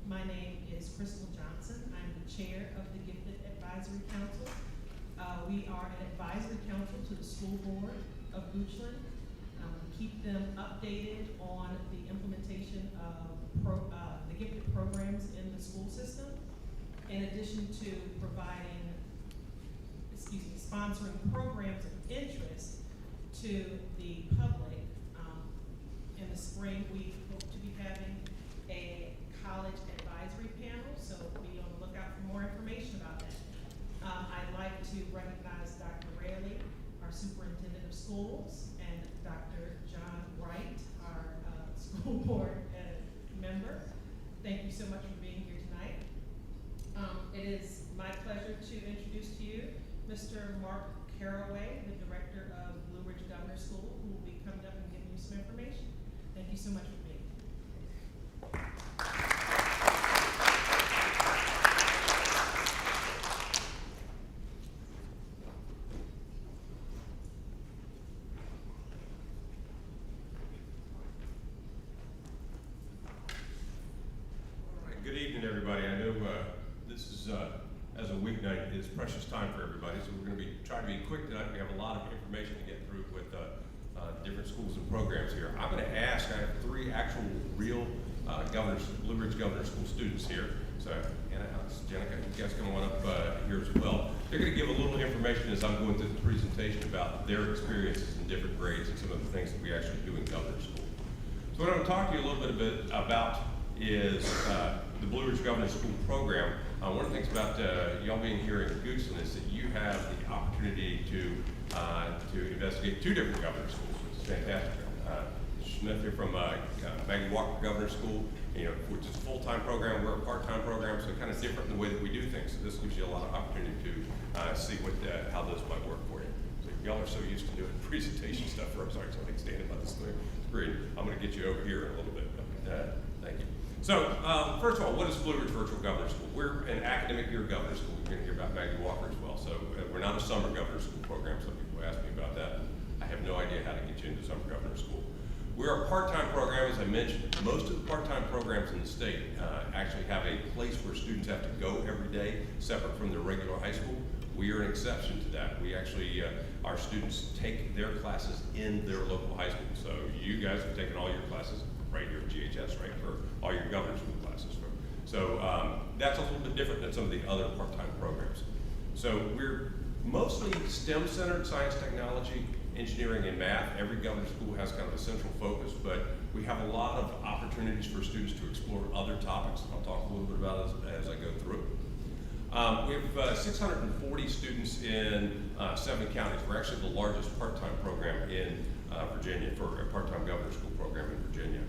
My name is Crystal Johnson. I'm the chair of the Gifted Advisory Council. We are an advisory council to the school board of Goochland. Keep them updated on the implementation of the gifted programs in the school system, in addition to sponsoring programs of interest to the public. In the spring, we hope to be having a college advisory panel, so be on the lookout for more information about that. I'd like to recognize Dr. Raley, our superintendent of schools, and Dr. John Wright, our school board member. Thank you so much for being here tonight. It is my pleasure to introduce to you Mr. Mark Caraway, the director of Blue Ridge Governor School, who will be coming up and giving you some information. Thank you so much for being here. Good evening, everybody. I know this is, as a weeknight, is precious time for everybody, so we're going to be trying to be quick tonight. We have a lot of information to get through with different schools and programs here. I'm going to ask, I have three actual real Blue Ridge Governor School students here. So, Anna, Alex, Jenica, you guys come on up here as well. They're going to give a little information as I'm going through the presentation about their experiences in different grades and some of the things that we actually do in Governor School. So what I'm going to talk to you a little bit about is the Blue Ridge Governor School program. One of the things about y'all being here in Goochland is that you have the opportunity to investigate two different governor schools, which is fantastic. Smith here from Maggie Walker Governor School, which is a full-time program. We're a part-time program, so kind of different in the way that we do things. So this gives you a lot of opportunity to see how those might work for you. So y'all are so used to doing presentation stuff. I'm sorry, something standing by the screen. I'm going to get you over here in a little bit. Thank you. So, first of all, what is Blue Ridge Virtual Governor School? We're an academic year governor school. You're going to hear about Maggie Walker as well. So, we're not a summer governor school program. Some people ask me about that. I have no idea how to get you into summer governor school. We're a part-time program, as I mentioned. Most of the part-time programs in the state actually have a place where students have to go every day, separate from their regular high school. We are an exception to that. We actually, our students take their classes in their local high school. So, you guys have taken all your classes right here at GHS, right, for all your governor school classes. So that's a little bit different than some of the other part-time programs. So we're mostly STEM-centered, science, technology, engineering, and math. Every governor school has kind of a central focus, but we have a lot of opportunities for students to explore other topics. I'll talk a little bit about it as I go through. We have 640 students in 7 counties. We're actually the largest part-time program in Virginia, for a part-time governor school program in Virginia.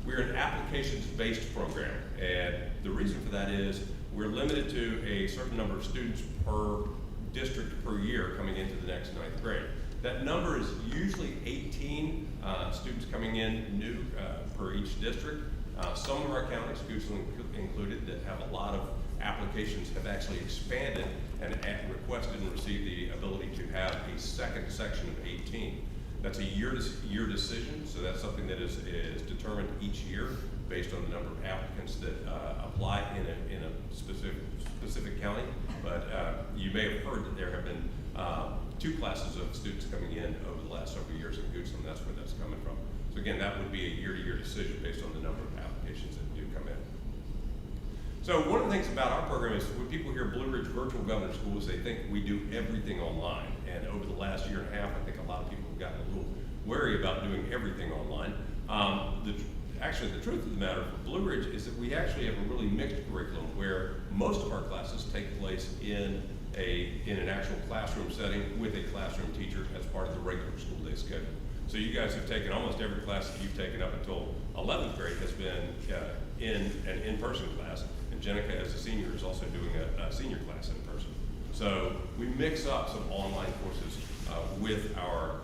We're an applications-based program, and the reason for that is we're limited to a certain number of students per district per year coming into the next 9th grade. That number is usually 18 students coming in new per each district. Some of our counties, Goochland included, that have a lot of applications have actually expanded and requested and received the ability to have a second section of 18. That's a year-to-year decision, so that's something that is determined each year based on the number of applicants that apply in a specific county. But you may have heard that there have been 2 classes of students coming in over the last several years in Goochland. That's where that's coming from. So again, that would be a year-to-year decision based on the number of applications that do come in. So one of the things about our program is when people hear Blue Ridge Virtual Governor Schools, they think we do everything online. And over the last year and a half, I think a lot of people have gotten a little wary about doing everything online. Actually, the truth of the matter for Blue Ridge is that we actually have a really mixed curriculum where most of our classes take place in an actual classroom setting with a classroom teacher as part of the regular school day schedule. So you guys have taken almost every class that you've taken up until 11th grade has been in an in-person class. And Jenica, as a senior, is also doing a senior class in person. So we mix up some online courses with our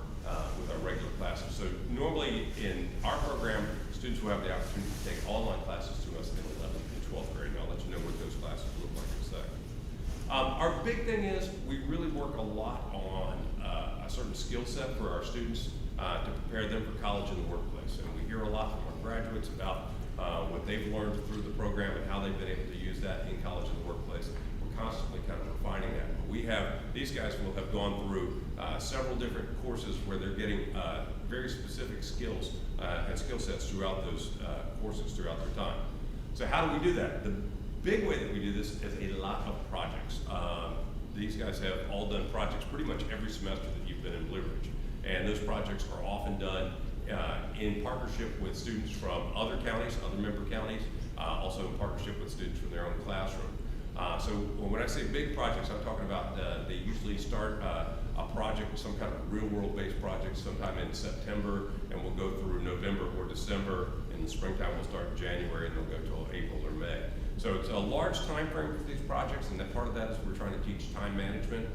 regular classes. So normally in our program, students will have the opportunity to take online classes to us in 11th and 12th grade, and I'll let you know what those classes look like in a second. Our big thing is we really work a lot on a certain skill set for our students to prepare them for college and the workplace. And we hear a lot from our graduates about what they've learned through the program and how they've been able to use that in college and the workplace. We're constantly kind of refining that. These guys will have gone through several different courses where they're getting very specific skills and skill sets throughout those courses throughout their time. So how do we do that? The big way that we do this is a lot of projects. These guys have all done projects pretty much every semester that you've been in Blue Ridge. And those projects are often done in partnership with students from other counties, other member counties, also in partnership with students from their own classroom. So when I say big projects, I'm talking about they usually start a project, some kind of real-world based project sometime in September, and we'll go through November or December. In the springtime, we'll start in January, and they'll go till April or May. So it's a large time frame for these projects, and that part of that is we're trying to teach time management,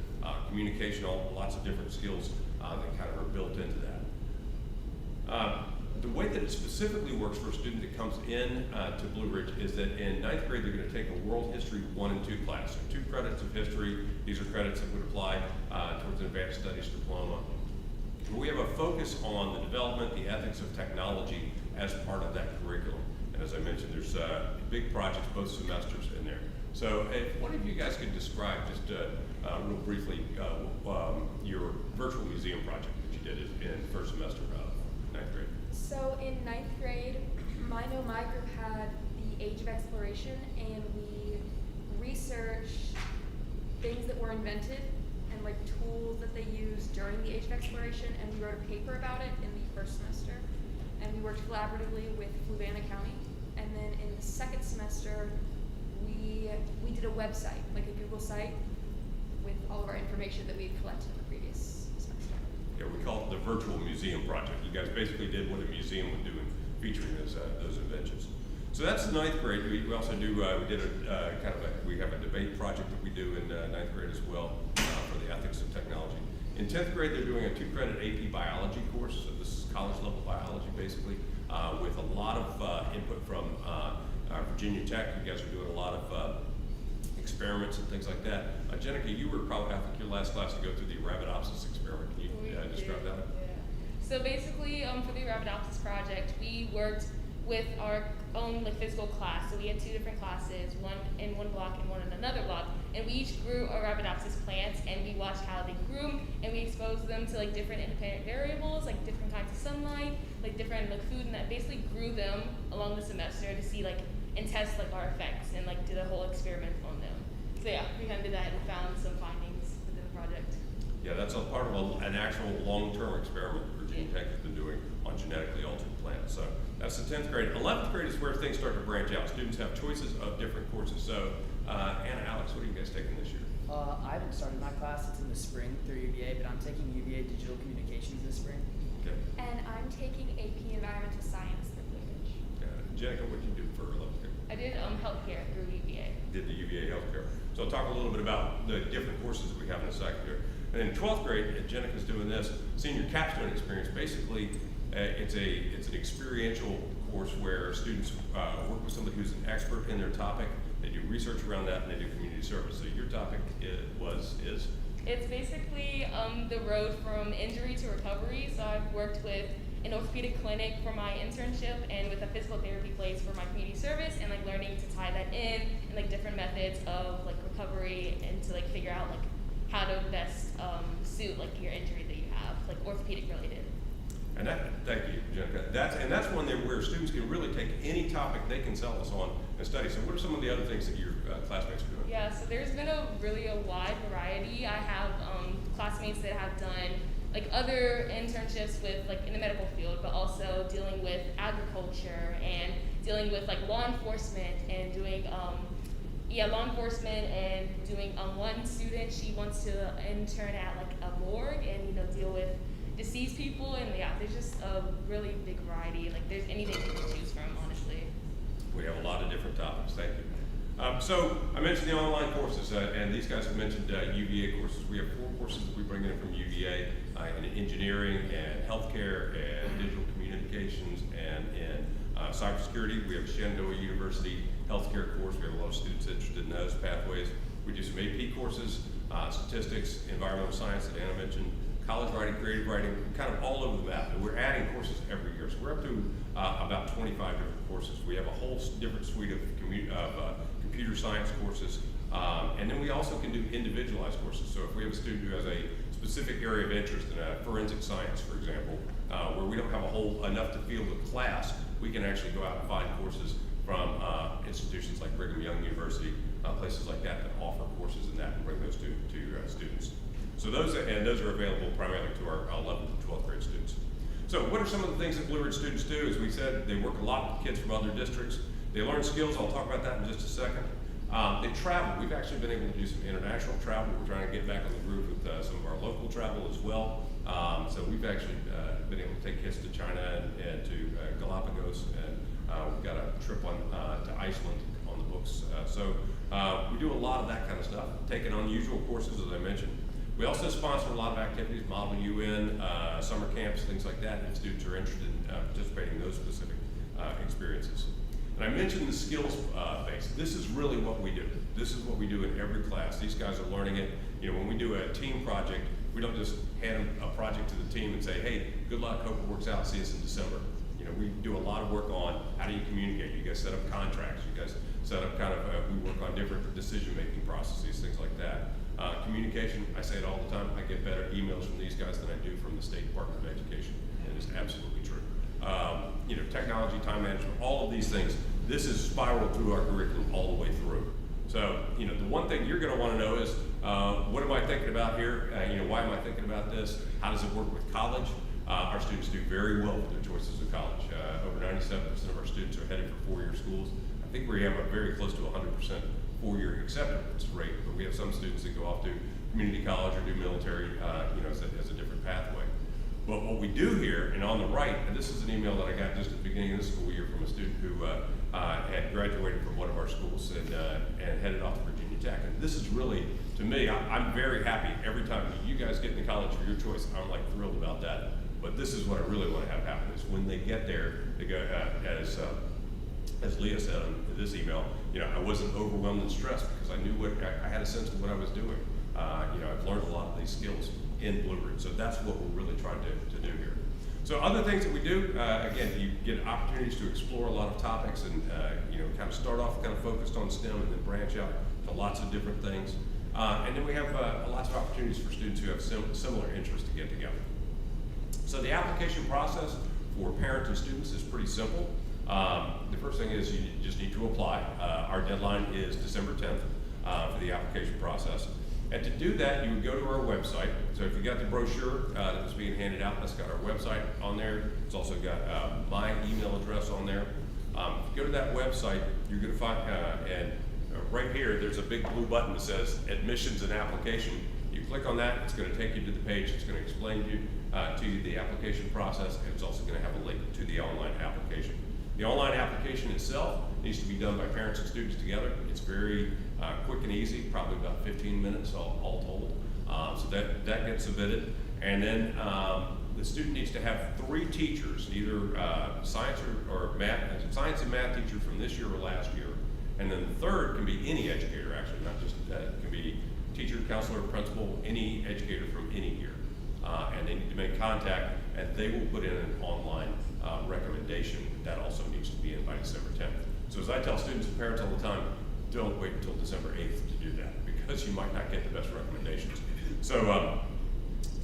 communication, lots of different skills that kind of are built into that. The way that it specifically works for a student that comes in to Blue Ridge is that in 9th grade, they're going to take a World History 1 and 2 class. So 2 credits of history. These are credits that would apply towards an advanced studies diploma. And we have a focus on the development, the ethics of technology as part of that curriculum. And as I mentioned, there's big projects both semesters in there. So if one of you guys could describe just real briefly your virtual museum project that you did in first semester of 9th grade. So in 9th grade, my group had the Age of Exploration, and we researched things that were invented and like tools that they used during the Age of Exploration, and we wrote a paper about it in the first semester. And we worked collaboratively with Fluvanna County. And then in the second semester, we did a website, like a Google site, with all of our information that we had collected in the previous semester. Yeah, we call it the virtual museum project. You guys basically did what a museum would do in featuring those inventions. So that's the 9th grade. We also do, we have a debate project that we do in 9th grade as well for the ethics of technology. In 10th grade, they're doing a 2-credit AP biology course. So this is college level biology basically with a lot of input from Virginia Tech. You guys are doing a lot of experiments and things like that. Jenica, you were probably, I think, your last class to go through the Arabidopsis experiment. Can you describe that? Yeah. So basically, for the Arabidopsis project, we worked with our own physical class. So we had 2 different classes, one in one block and one in another block. And we each grew Arabidopsis plants, and we watched how they grew, and we exposed them to different independent variables, different kinds of sunlight, different food, and that basically grew them along the semester to see and test our effects and did a whole experiment on them. So yeah, we kind of did that and found some findings within the project. Yeah, that's a part of an actual long-term experiment that Virginia Tech has been doing on genetically altered plants. So that's the 10th grade. 11th grade is where things start to branch out. Students have choices of different courses. So Anna, Alex, what are you guys taking this year? I haven't started my class. It's in the spring through UVA, but I'm taking UVA Digital Communications this spring. Okay. And I'm taking AP Environmental Science through Blue Ridge. Jenica, what did you do for 11th grade? I did healthcare through UVA. Did the UVA healthcare. So I'll talk a little bit about the different courses that we have in the second year. And in 12th grade, Jenica's doing this senior capstone experience. Basically, it's an experiential course where students work with somebody who's an expert in their topic. They do research around that, and they do community service. So your topic is? It's basically the road from injury to recovery. So I've worked with an orthopedic clinic for my internship and with a physical therapy place for my community service, and learning to tie that in and different methods of recovery and to figure out how to best suit your injury that you have, orthopedic related. And thank you, Jenica. That's one there where students can really take any topic they can sell us on and study. So what are some of the other things that your classmates are doing? Yeah, so there's been a wide variety. I have classmates that have done other internships with in the medical field, but also dealing with agriculture and dealing with law enforcement and doing law enforcement and doing one student, she wants to intern at a morgue and deal with deceased people, and there's just a really big variety. There's anything you can choose from, honestly. We have a lot of different topics. Thank you. So I mentioned the online courses, and these guys have mentioned UVA courses. We have 4 courses that we bring in from UVA in engineering and healthcare and digital communications and in cybersecurity. We have Shenandoah University healthcare course. We have a lot of students interested in those pathways. We do some AP courses, statistics, environmental science that Anna mentioned, college writing, creative writing, kind of all over the map. And we're adding courses every year. programs. We're up to about 25 different courses. We have a whole different suite of computer science courses, and then we also can do individualized courses. So if we have a student who has a specific area of interest in forensic science, for example, where we don't have enough to field a class, we can actually go out and find courses from institutions like Brigham Young University, places like that offer courses in that and bring those to students. So those are available primarily to our 11th and 12th grade students. So what are some of the things that Blue Ridge students do? As we said, they work a lot with kids from other districts. They learn skills. I'll talk about that in just a second. They travel. We've actually been able to do some international travel. We're trying to get back on the groove with some of our local travel as well. So we've actually been able to take kids to China and to Galapagos, and we've got a trip to Iceland on the books. So we do a lot of that kind of stuff, taking on usual courses, as I mentioned. We also sponsor a lot of activities, Model UN, summer camps, things like that, if students are interested in participating in those specific experiences. And I mentioned the skills base. This is really what we do. This is what we do in every class. These guys are learning it. You know, when we do a team project, we don't just hand a project to the team and say, hey, good luck, hope it works out, see us in December. You know, we do a lot of work on how do you communicate. You guys set up contracts. You guys set up we work on different decision-making processes, things like that. Communication, I say it all the time, I get better emails from these guys than I do from the State Department of Education, and it's absolutely true. You know, technology, time management, all of these things, this is spiraled through our curriculum all the way through. So, you know, the one thing you're gonna wanna know is, what am I thinking about here? You know, why am I thinking about this? How does it work with college? Our students do very well with their choices of college. Over 97% of our students are headed for four-year schools. I think we have a very close to 100% four-year acceptance rate, but we have some students that go off to community college or do military, you know, as a different pathway. But what we do here, and on the right, and this is an email that I got just at the beginning of the school year from a student who had graduated from one of our schools and headed off to Virginia Tech. And this is really, to me, I'm very happy every time you guys get into college for your choice. I'm like thrilled about that. But this is what I really want to have happen is when they get there, they go, as Leah said in this email, you know, I wasn't overwhelmed and stressed because I knew I had a sense of what I was doing. You know, I've learned a lot of these skills in Blue Ridge, so that's what we're really trying to do here. So other things that we do, again, you get opportunities to explore a lot of topics and, you know, kind of start off kind of focused on STEM and then branch out to lots of different things. And then we have lots of opportunities for students who have similar interests to get together. So the application process for parents and students is pretty simple. The first thing is you just need to apply. Our deadline is December 10th for the application process. And to do that, you would go to our website. So if you got the brochure that was being handed out, that's got our website on there. It's also got my email address on there. If you go to that website, you're gonna find, and right here, there's a big blue button that says admissions and application. You click on that, it's gonna take you to the page. It's gonna explain to you the application process, and it's also gonna have a link to the online application. The online application itself needs to be done by parents and students together. It's very quick and easy, probably about 15 minutes all told. So that gets submitted. And then the student needs to have 3 teachers, either science or math, science and math teacher from this year or last year. And then the third can be any educator, actually, not just it can be teacher, counselor, principal, any educator from any year. And they need to make contact, and they will put in an online recommendation. That also needs to be in by December 10th. So as I tell students and parents all the time, don't wait until December 8th to do that, because you might not get the best recommendations. So,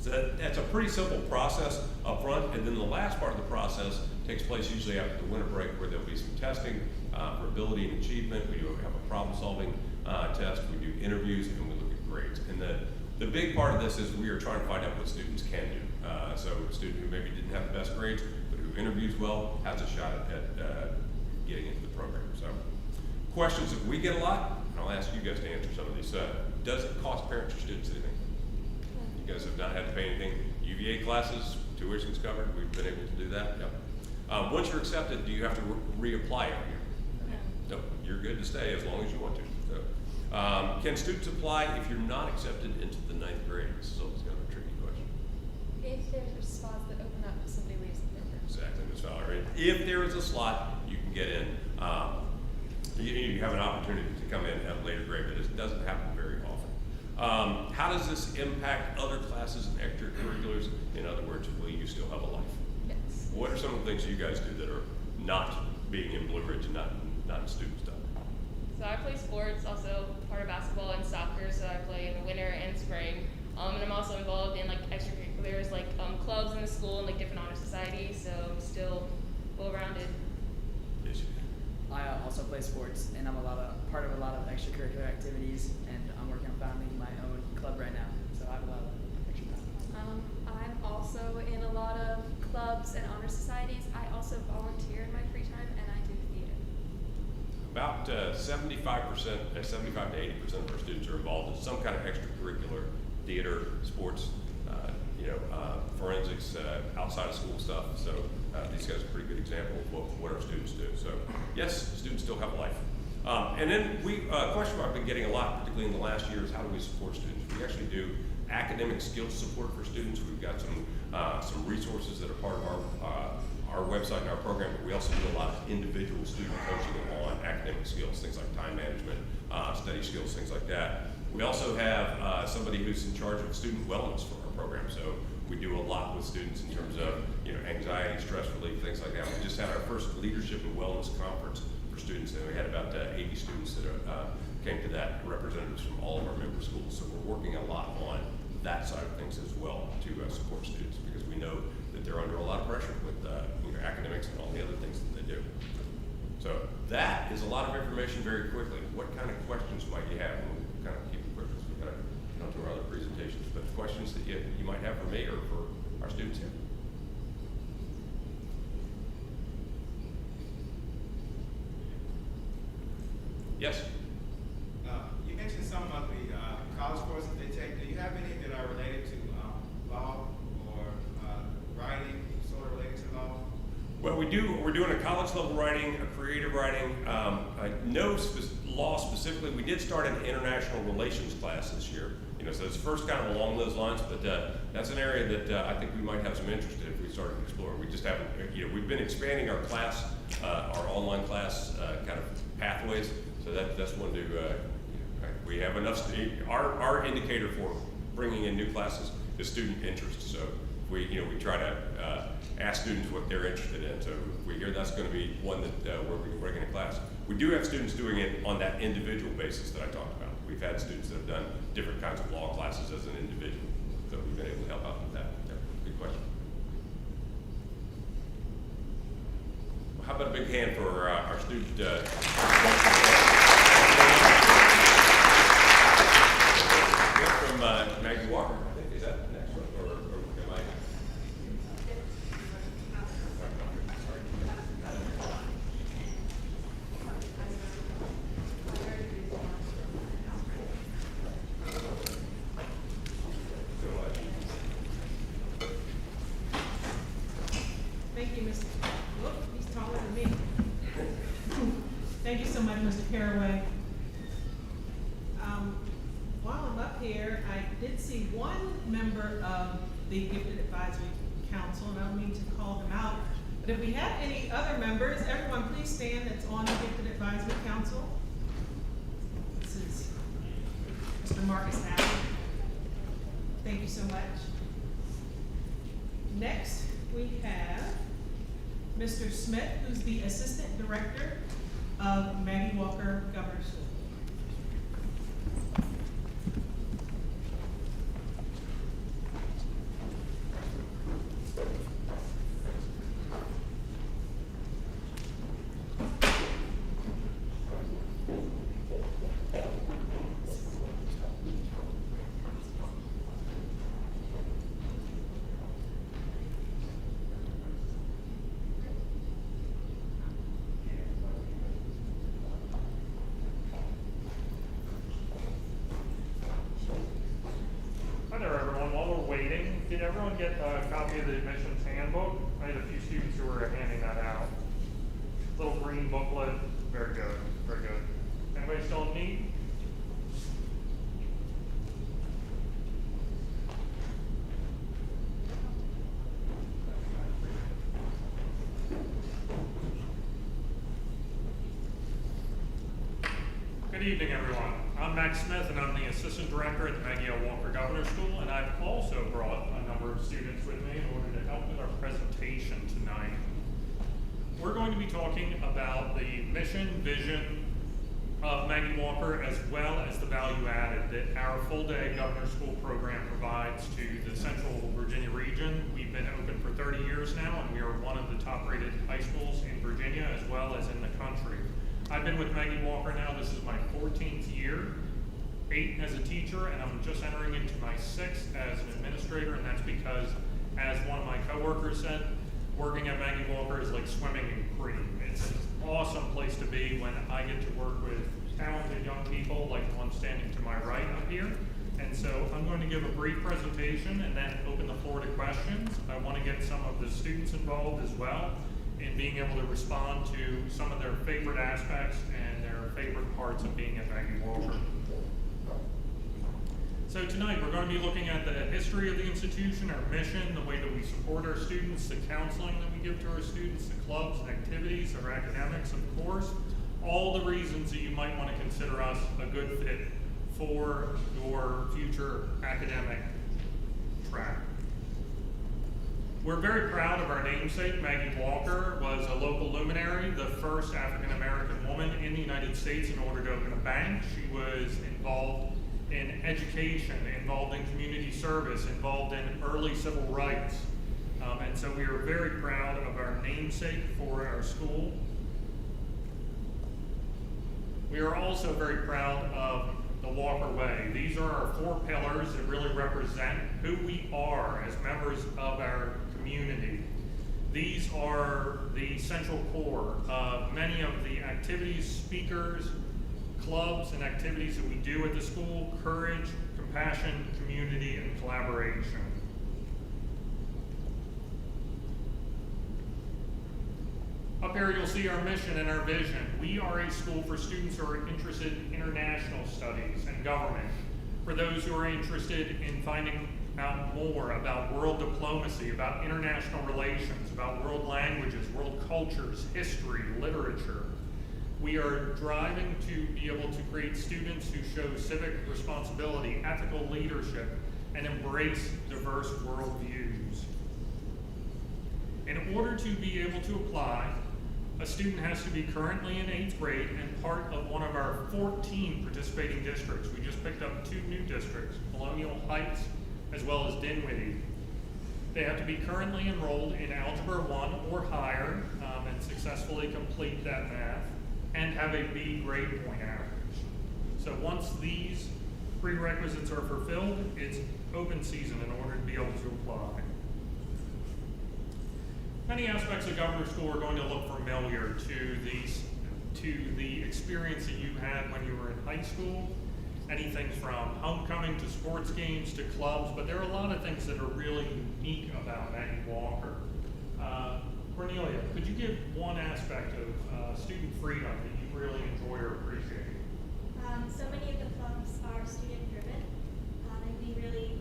that's a pretty simple process up front, and then the last part of the process takes place usually after the winter break, where there'll be some testing for ability and achievement. We do have a problem-solving test, we do interviews, and we look at grades. And the big part of this is we are trying to find out what students can do. So a student who maybe didn't have the best grades, but who interviews well, has a shot at getting into the program. So questions that we get a lot, and I'll ask you guys to answer some of these. Does it cost parents or students anything? You guys have not had to pay anything. UVA classes, tuition's covered, we've been able to do that, yep. Once you're accepted, do you have to reapply every year? No, you're good to stay as long as you want to. So, can students apply if you're not accepted into the 9th grade? This is always kind of a tricky question. If there's spots that open up if somebody leaves the program. Exactly, Ms. Valerie. If there is a slot, you can get in. You have an opportunity to come in at a later grade, but it doesn't happen very often. How does this impact other classes and extracurriculars? In other words, will you still have a life? Yes. What are some of the things you guys do that are not being in Blue Ridge and not in student stuff? So I play sports, also part of basketball and soccer, so I play in the winter and spring. And I'm also involved in like extracurriculars like clubs in the school and like different honor societies, so I'm still well-rounded. Yes, I also play sports, and I'm part of a lot of extracurricular activities, and I'm working on founding my own club right now. So I have a lot of extra time. I'm also in a lot of clubs and honor societies. I also volunteer in my free time, and I do theater. About 75% to 80% of our students are involved in some kind of extracurricular, theater, sports, forensics, outside of school stuff. So these guys are a pretty good example of what our students do. So yes, students still have a life. And then a question I've been getting a lot, particularly in the last year, is how do we support students? We actually do academic skills support for students. We've got some resources that are part of our website and our program, but we also do a lot of individual student coaching on academic skills, things like time management, study skills, things like that. We also have somebody who's in charge of student wellness for our program. So we do a lot with students in terms of anxiety, stress relief, things like that. We just had our first leadership and wellness conference for students, and we had about 80 students that came to that, representatives from all of our member schools. So we're working a lot on that side of things as well to support students, because we know that they're under a lot of pressure with academics and all the other things that they do. So that is a lot of information very quickly. What kind of questions might you have? And we'll kind of keep it quick because we've got to get on to our other presentations. But questions that you might have for me or for our students here. Yes? You mentioned some of the college courses they take. Do you have any that are related to law or writing, sort of related to law? Well, we're doing a college level writing, a creative writing, no law specifically. We did start an international relations class this year. So it's first kind of along those lines, but that's an area that I think we might have some interest in if we started exploring. We just haven't, we've been expanding our class, our online class kind of pathways. So that's one to, we have enough, our indicator for bringing in new classes is student interest. So we try to ask students what they're interested in. So if we hear that's going to be one that where we can bring in a class. We do have students doing it on that individual basis that I talked about. We've had students that have done different kinds of law classes as an individual. So we've been able to help out with that. Yeah, good question. Well, how about a big hand for our student? From Maggie Walker, I think. Is that the next one? Or am I? Thank you, Mr. Look, he's taller than me. Thank you so much, Mr. Caraway. While I'm up here, I did see one member of the Gifted Advisory Council, and I don't mean to call them out, but if we have any other members, everyone please stand that's on the Gifted Advisory Council. This is Mr. Marcus Allen. Thank you so much. Next, we have Mr. Smith, who's the Assistant Director of Maggie Walker Governor School. Did everyone get a copy of the admissions handbook? I had a few students who were handing that out. Little green booklet, very good, very good. Anybody still in need? Good evening, everyone. I'm Max Smith, and I'm the Assistant Director at the Maggie L. Walker Governor School, and I've also brought a number of students with me in order to help with our presentation tonight. we're going to be talking about the mission, vision of Maggie Walker, as well as the value added that our full-day Governor's School program provides to the Central Virginia region. We've been open for 30 years now, and we are one of the top-rated high schools in Virginia, as well as in the country. I've been with Maggie Walker now, this is my 14th year, 8 as a teacher, and I'm just entering into my 6th as an administrator, and that's because, as one of my coworkers said, working at Maggie Walker is like swimming in cream. It's an awesome place to be when I get to work with talented young people like the one standing to my right up here. And so I'm going to give a brief presentation and then open the floor to questions. I want to get some of the students involved as well in being able to respond to some of their favorite aspects and their favorite parts of being at Maggie Walker. So tonight we're going to be looking at the history of the institution, our mission, the way that we support our students, the counseling that we give to our students, the clubs and activities, our academics, of course, all the reasons that you might want to consider us a good fit for your future academic track. We're very proud of our namesake. Maggie Walker was a local luminary, the first African-American woman in the United States in order to open a bank. She was involved in education, involved in community service, involved in early civil rights. And so we are very proud of our namesake for our school. We are also very proud of the Walker Way. These are our 4 pillars that really represent who we are as members of our community. These are the central core of many of the activities, speakers, clubs, and activities that we do at the school: courage, compassion, community, and collaboration. Up here you'll see our mission and our vision. We are a school for students who are interested in international studies and government, for those who are interested in finding out more about world diplomacy, about international relations, about world languages, world cultures, history, literature. We are driving to be able to create students who show civic responsibility, ethical leadership, and embrace diverse worldviews. In order to be able to apply, a student has to be currently in 8th grade and part of one of our 14 participating districts. We just picked up 2 new districts, Colonial Heights as well as Dinwiddie. They have to be currently enrolled in Algebra 1 or higher and successfully complete that math and have a B grade point average. So once these prerequisites are fulfilled, it's open season in order to be able to apply. Many aspects of Governor's School are going to look familiar to the experience that you had when you were in high school. Anything from homecoming to sports games to clubs, but there are a lot of things that are really unique about Maggie Walker. Cornelia, could you give one aspect of student freedom that you really enjoy or appreciate? So many of the clubs are student driven, and we really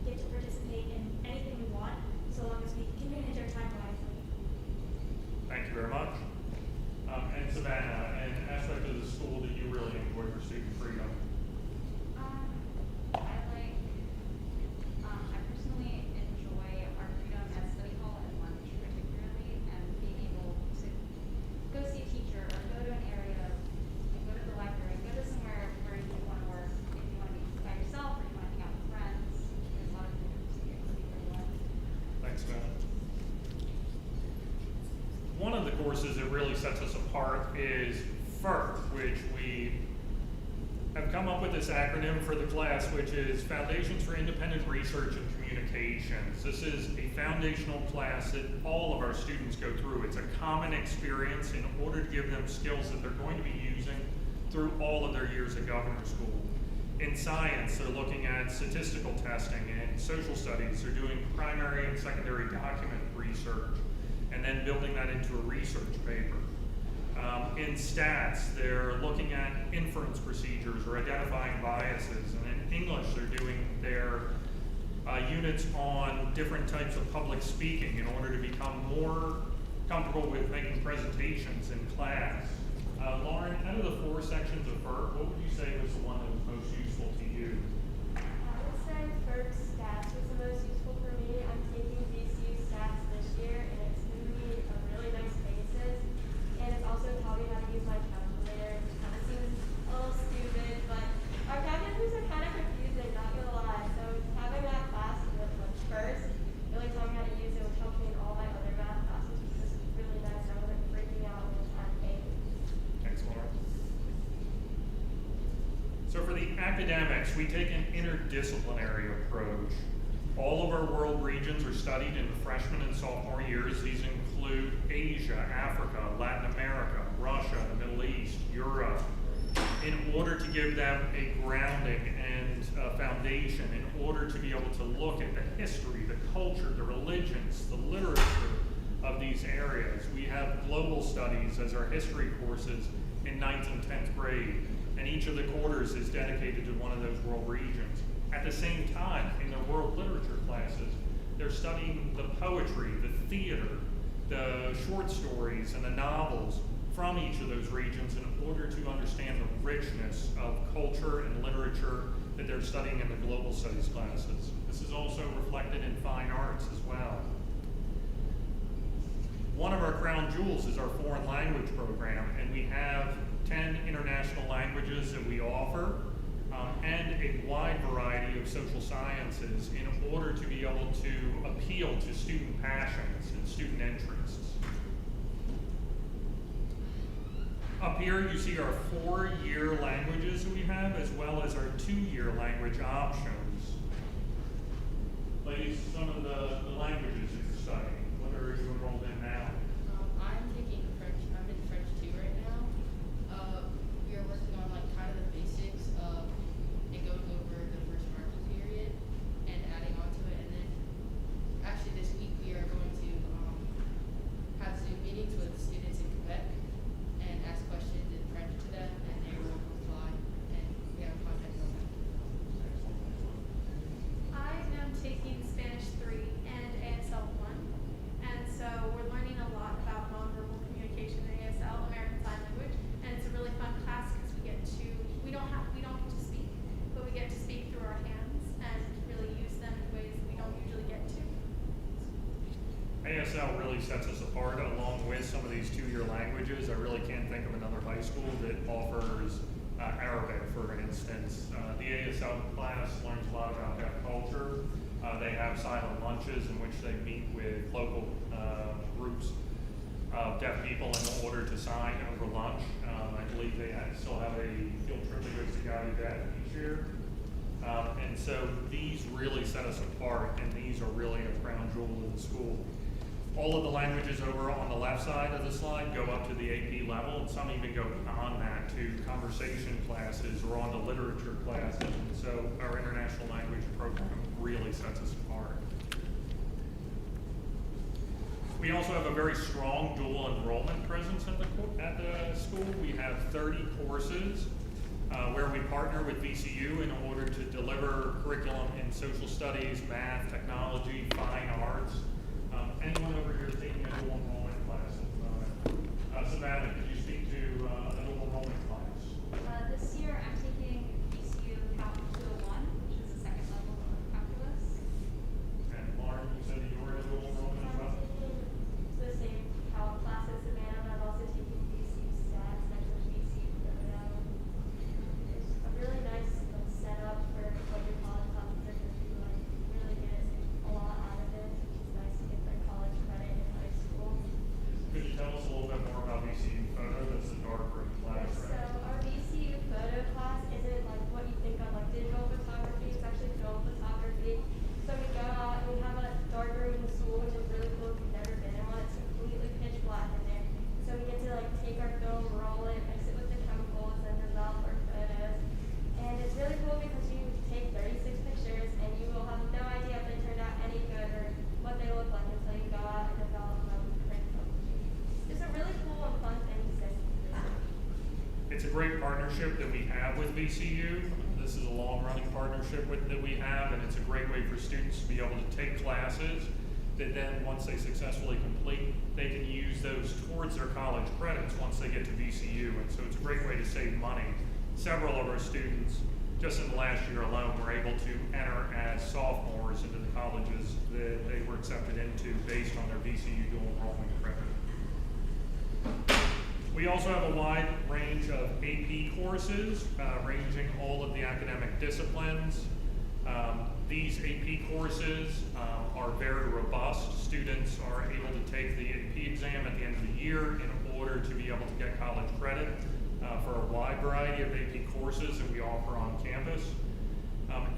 get to participate in anything we want, so long as we can manage our time wisely. Thank you very much. And Savannah, an aspect of the school that you really enjoy for student freedom? I personally enjoy our freedom at study hall and lunch particularly, and being able to go see a teacher or go to an area, and go to the library, go to somewhere where you want to work, if you want to be by yourself or you want to hang out with friends. There's a lot of freedom to get to be where you want. Thanks, Savannah. One of the courses that really sets us apart is FERC, which we have come up with this acronym for the class, which is Foundations for Independent Research and Communications. This is a foundational class that all of our students go through. It's a common experience in order to give them skills that they're going to be using through all of their years at Governor's School. In science, they're looking at statistical testing. In social studies, they're doing primary and secondary document research, and then building that into a research paper. In stats, they're looking at inference procedures or identifying biases. And in English, they're doing their units on different types of public speaking in order to become more comfortable with making presentations in class. Lauren, out of the 4 sections of FERC, what would you say was the one that was most useful to you? I would say FERC stats was the most useful for me. I'm taking VCU stats this year, and it's given me a really nice basis academics, we take an interdisciplinary approach. All of our world regions are studied in the freshman and sophomore years. These include Asia, Africa, Latin America, Russia, the Middle East, Europe, in order to give them a grounding and a foundation, in order to be able to look at the history, the culture, the religions, the literature of these areas. We have global studies as our history courses in 9th and 10th grade, and each of the quarters is dedicated to one of those world regions. At the same time, in their world literature classes, they're studying the poetry, the theater, the short stories, and the novels from each of those regions in order to understand the richness of culture and literature that they're studying in the global studies classes. This is also reflected in fine arts as well. One of our crown jewels is our foreign language program, and we have 10 international languages that we offer, and a wide variety of social sciences in order to be able to appeal to student passions and student interests. Up here you see our 4-year languages that we have, as well as our 2-year language options. Ladies, some of the languages that you're studying, what are you enrolled in now? I'm taking French. I'm in French 2 right now. We are working on like kind of the basics of it going over the first marking period and adding on to it. And then actually this week we are going to have Zoom meetings with students in Quebec and ask questions in French to them, and they will reply, and we have contact on that. I am taking Spanish 3 and ASL 1, and so we're learning a lot about nonverbal communication in ASL, American Sign Language, and it's a really fun class because we don't get to speak, but we get to speak through our hands and really use them in ways we don't usually get to. ASL really sets us apart along with some of these 2-year languages. I really can't think of another high school that offers Arabic, for instance. The ASL class learns a lot about deaf culture. They have silent lunches in which they meet with local groups of deaf people in order to sign over lunch. I believe they still have a field trip that goes to Gallaudet each year. And so these really set us apart, and these are really a crown jewel of the school. All of the languages over on the left side of the slide go up to the AP level, and some even go beyond that to conversation classes or on to literature classes. And so our international language program really sets us apart. We also have a very strong dual enrollment presence at the school. We have 30 courses where we partner with VCU in order to deliver curriculum in social studies, math, technology, fine arts. Anyone over here taking a dual enrollment class? Savannah, could you speak to a dual enrollment class? This year I'm taking VCU Calc 201, which is the second level of calculus. And Lauren, you said that you were in a dual enrollment as well? I'm taking the same Calc classes, Savannah, and I'm also taking VCU Stats and VCU Proto. It's a really nice setup for what your college classes are going to be like. Really get a lot out of it. It's nice to get the college credit in high school. Could you tell us a little bit more about VCU Photo? That's the dark green class, So right? our VCU photo class isn't like what you think of like digital photography, it's actually film photography. So we go out and we have a dark room in the school, which is really cool if you've never been in one. It's completely pitch black in there. So we get to like take our film, roll it, mix it with the chemicals, and develop our photos. And it's really cool because you take 36 pictures and you will have no idea if they turned out any good or what they look like until you go out and develop them and print them. It's a really cool and fun thing to say. It's a great partnership that we have with VCU. This is a long-running partnership that we have, and it's a great way for students to be able to take classes that then, once they successfully complete, they can use those towards their college credits once they get to VCU. And so it's a great way to save money. Several of our students, just in the last year alone, were able to enter as sophomores into the colleges that they were accepted into based on their VCU dual enrollment credit. We also have a wide range of AP courses, ranging all of the academic disciplines. These AP courses are very robust. Students are able to take the AP exam at the end of the year in order to be able to get college credit. for a wide variety of AP courses that we offer on campus.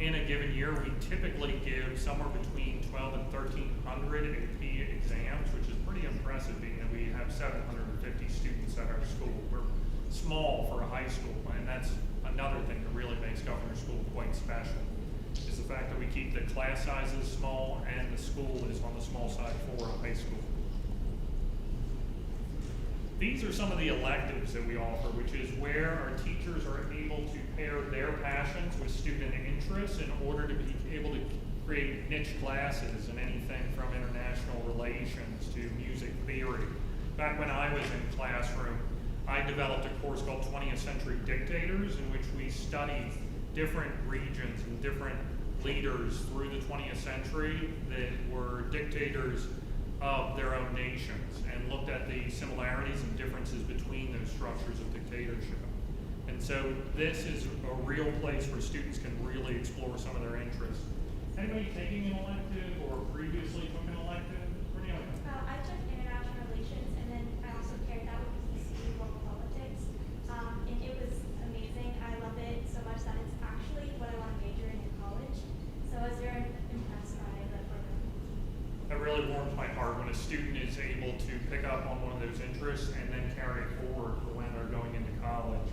In a given year, we typically give somewhere between 12 and 1,300 AP exams, which is pretty impressive being that we have 750 students at our school. We're small for a high school, and that's another thing that really makes Governor School quite special, is the fact that we keep the class sizes small and the school is on the small side for a high school. These are some of the electives that we offer, which is where our teachers are able to pair their passions with student interests in order to be able to create niche classes in anything from international relations to music theory. Back when I was in classroom, I developed a course called 20th Century Dictators, in which we studied different regions and different leaders through the 20th century that were dictators of their own nations, and looked at the similarities and differences between those structures of dictatorship. And so this is a real place where students can really explore some of their interests. Anybody taking an elective or previously took an elective? Cornelia? I took international relations, and then I also paired that with PCC world politics, and it was amazing. I love it so much that it's actually what I want to major in college. So I was very impressed by the program. That really warms my heart when a student is able to pick up on one of those interests and then carry it forward for when they're going into college.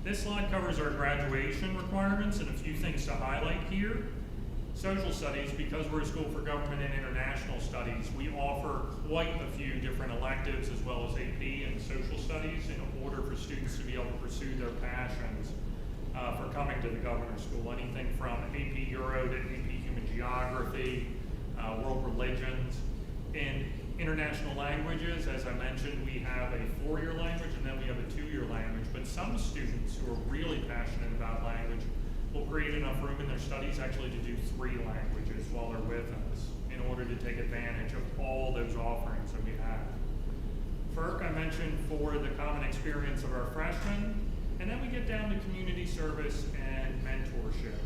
This slide covers our graduation requirements and a few things to highlight here. Social studies, because we're a school for government and international studies, we offer quite a few different electives as well as AP and social studies in order for students to be able to pursue their passions for coming to the Governor School. Anything from AP Euro to AP Human Geography, World Religions. In international languages, as I mentioned, we have a 4-year language and then we have a 2-year language. But some students who are really passionate about language will create enough room in their studies actually to do 3 languages while they're with us in order to take advantage of all those offerings that we have. FERC, I mentioned, for the common experience of our freshmen, and then we get down to community service and mentorship.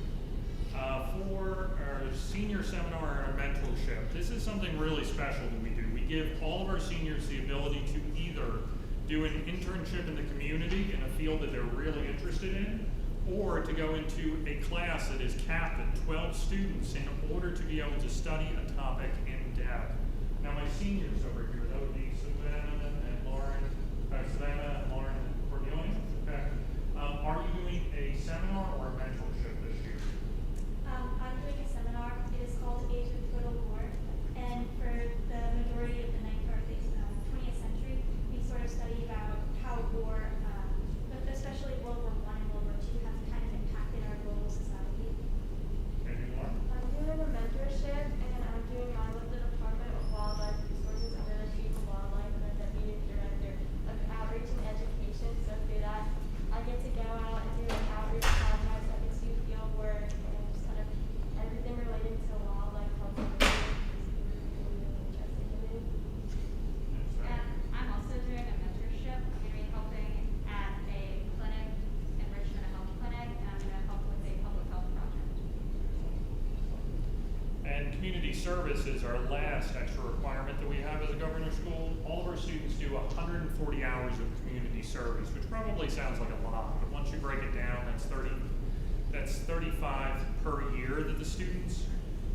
For our senior seminar and our mentorship, this is something really special that we do. We give all of our seniors the ability to either do an internship in the community in a field that they're really interested in, or to go into a class that is capped at 12 students in order to be able to study a topic in depth. Now my seniors over here, that would be Savannah and Lauren, Savannah and Lauren and Cornelia. Okay. Are you doing a seminar or a mentorship this year? I'm doing a seminar. It is called Age of Total War, and for the majority of the 20th century, we sort of study about how war, but especially World War I and World War II, has kind of impacted our global society. Any more? I'm doing a mentorship, and I'm doing mine with the Department of Wildlife Resources under the Chief of Wildlife and the Deputy Director of Outreach and Education. So through that, I get to go out and do an outreach project. I get to do field work and just kind of everything related to wildlife conservation is really interesting to me. And I'm also doing a mentorship. I'm going to be helping at a clinic in Richmond, a health clinic, and I'm going to help with a public health project. And community service is our last extra requirement that we have as a Governor School. All of our students do 140 hours of community service, which probably sounds like a lot, but once you break it down, that's 35 per year that the students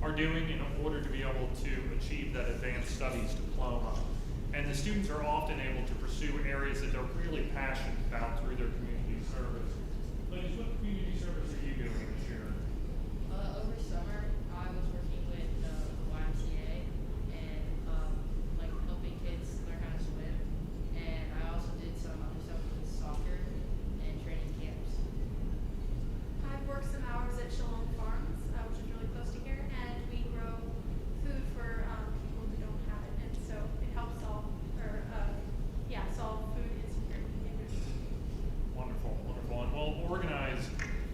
are doing in order to be able to achieve that advanced studies diploma. And the students are often able to pursue areas that they're really passionate about through their community service. Ladies, what community service are you doing this year? Over summer, I was working with the YMCA and like helping kids learn how to swim. And I also did some other stuff with soccer and training camps. I've worked some hours at Shalom Farms, which is really close to here, and we grow food for people who don't have it, and so it helps solve food insecurity issues. Wonderful, wonderful. And we'll organize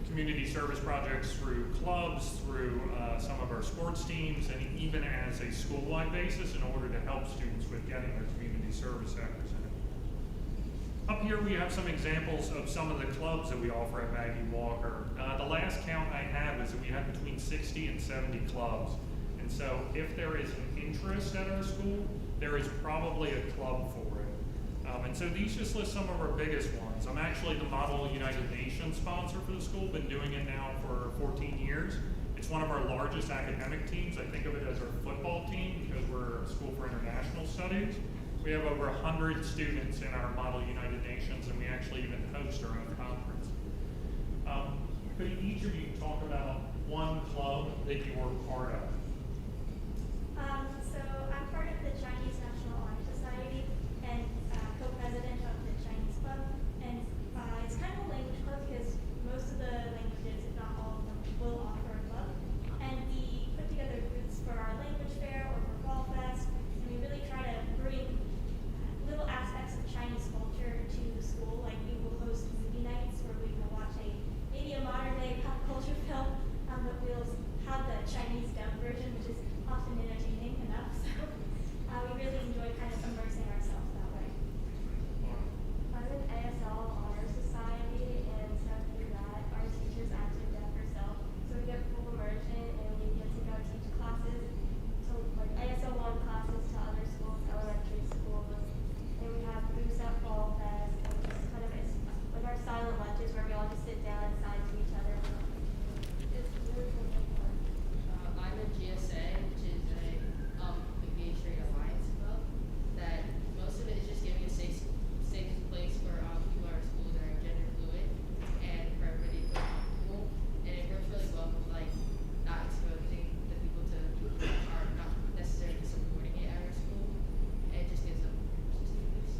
community service projects through clubs, through some of our sports teams, and even as a school-wide basis in order to help students with getting their community service hours in. Up here we have some examples of some of the clubs that we offer at Maggie Walker. The last count I had was that we had between 60 and 70 clubs. And so if there is an interest at our school, there is probably a club for it. And so these just list some of our biggest ones. I'm actually the Model United Nations sponsor for the school, been doing it now for 14 years. It's one of our largest academic teams. I think of it as our football team because we're a school for international studies. We have over 100 students in our Model United Nations, and we actually even host our own conference. Could each of you talk about one club that you were part of? So I'm part of the Chinese National Honor Society and co-president of the Chinese Club. And it's kind of a language club because most of the languages, if not all of them, will offer a club. And we put together booths for our language fair or for Fall Fest. And we really try to bring little aspects of Chinese culture to the school. Like we will host movie nights where we will watch maybe a modern day pop culture film, but we'll have the Chinese dub version, which is often entertaining enough. So we really enjoy kind of immersing ourselves that way. I'm in ASL Honor Society, and so through that, our teachers actually deaf herself, so we get full immersion and we get to go teach classes, so like ASL 1 classes to other schools, elementary schools, and we have booths at Fall Fest, and just kind of it's like our silent lunches where we all just sit down and sign to each other. It's really cool and fun. I'm in GSA, which is a gay straight alliance club. That most of it is just giving a safe place for people in our schools that are gender fluid and for everybody to feel comfortable. And it works really well with like not exposing the people to people that are not necessarily supporting it at our school. And it just gives them opportunities.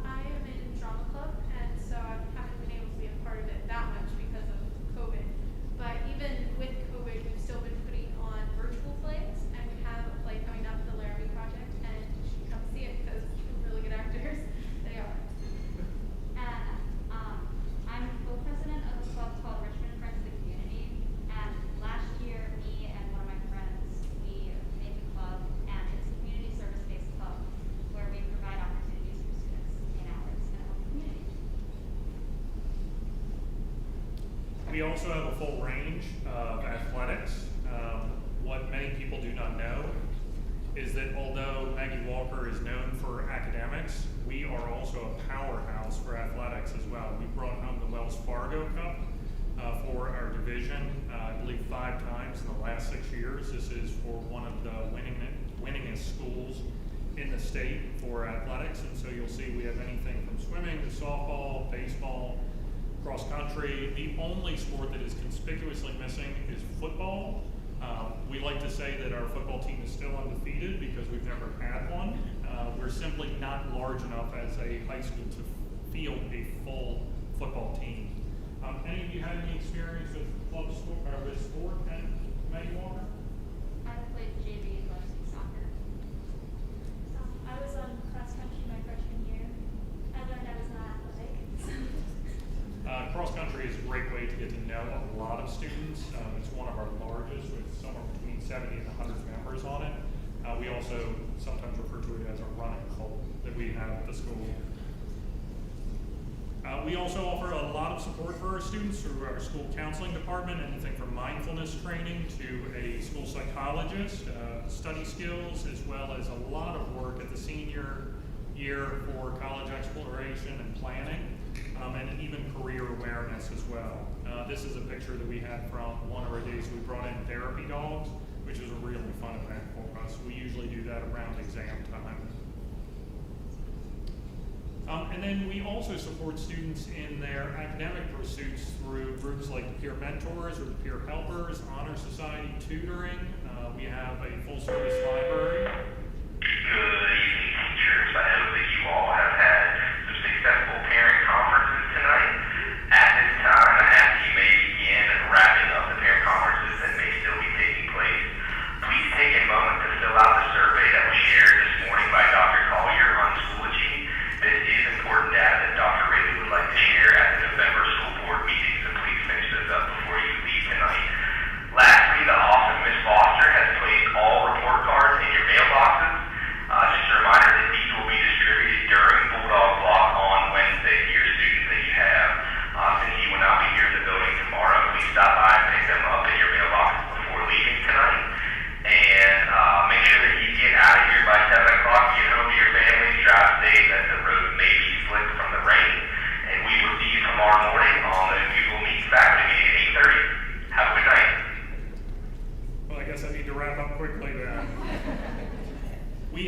I am in drama club, and so I haven't been able to be a part of it that much because of COVID. But even with COVID, we've still been putting on virtual plays, and we have a play coming up, the Laramie Project, and you should come see it because we're really good actors. They are. And I'm co-president of a club called Richmond Friends of the Community. And last year, me and one of my friends, we made the club, and it's a community service-based club where we provide opportunities for students in hours and help the community. We also have a full range of athletics. What many people do not know is that although Maggie Walker is known for academics, we are also a powerhouse for athletics as well. We brought home the Wells Fargo Cup for our division, I believe 5 times in the last 6 years. This is for one of the winningest schools in the state for athletics, and so you'll see we have anything from swimming to softball, baseball, cross country. The only sport that is conspicuously missing is football. We like to say that our football team is still undefeated because we've never had one. We're simply not large enough as a high school to field a full football team. Any of you had any experience with club sport or with sport at Maggie Walker? I played JV varsity soccer. I was on cross country my freshman year. I learned I was not athletic. Cross country is a great way to get to know a lot of students. It's one of our largest with somewhere between 70 and 100 members on it. We also sometimes refer to it as a running club that we have at the school. We also offer a lot of support for our students through our school counseling department, anything from mindfulness training to a school psychologist, study skills, as well as a lot of work at the senior year for college exploration and planning, and even career awareness as well. This is a picture that we had from one of our days. We brought in therapy dogs, which is a really fun event for us. We usually do that around exam time. And then we also support students in their academic pursuits through groups like the Peer Mentors or the Peer Helpers, Honor Society tutoring. We have a full-service library. Good evening, teachers. I hope that you all have had some successful parent conferences tonight. At this time, as you may begin wrapping up the parent conferences that may still be taking place, please take a moment to fill out the survey that was shared this morning by Dr. Collier on Schoology. This is important data that Dr. Ridley would like to share at the November school board meeting, so please finish this up before you leave tonight. Lastly, the awesome Miss Foster has placed all report cards in your mailboxes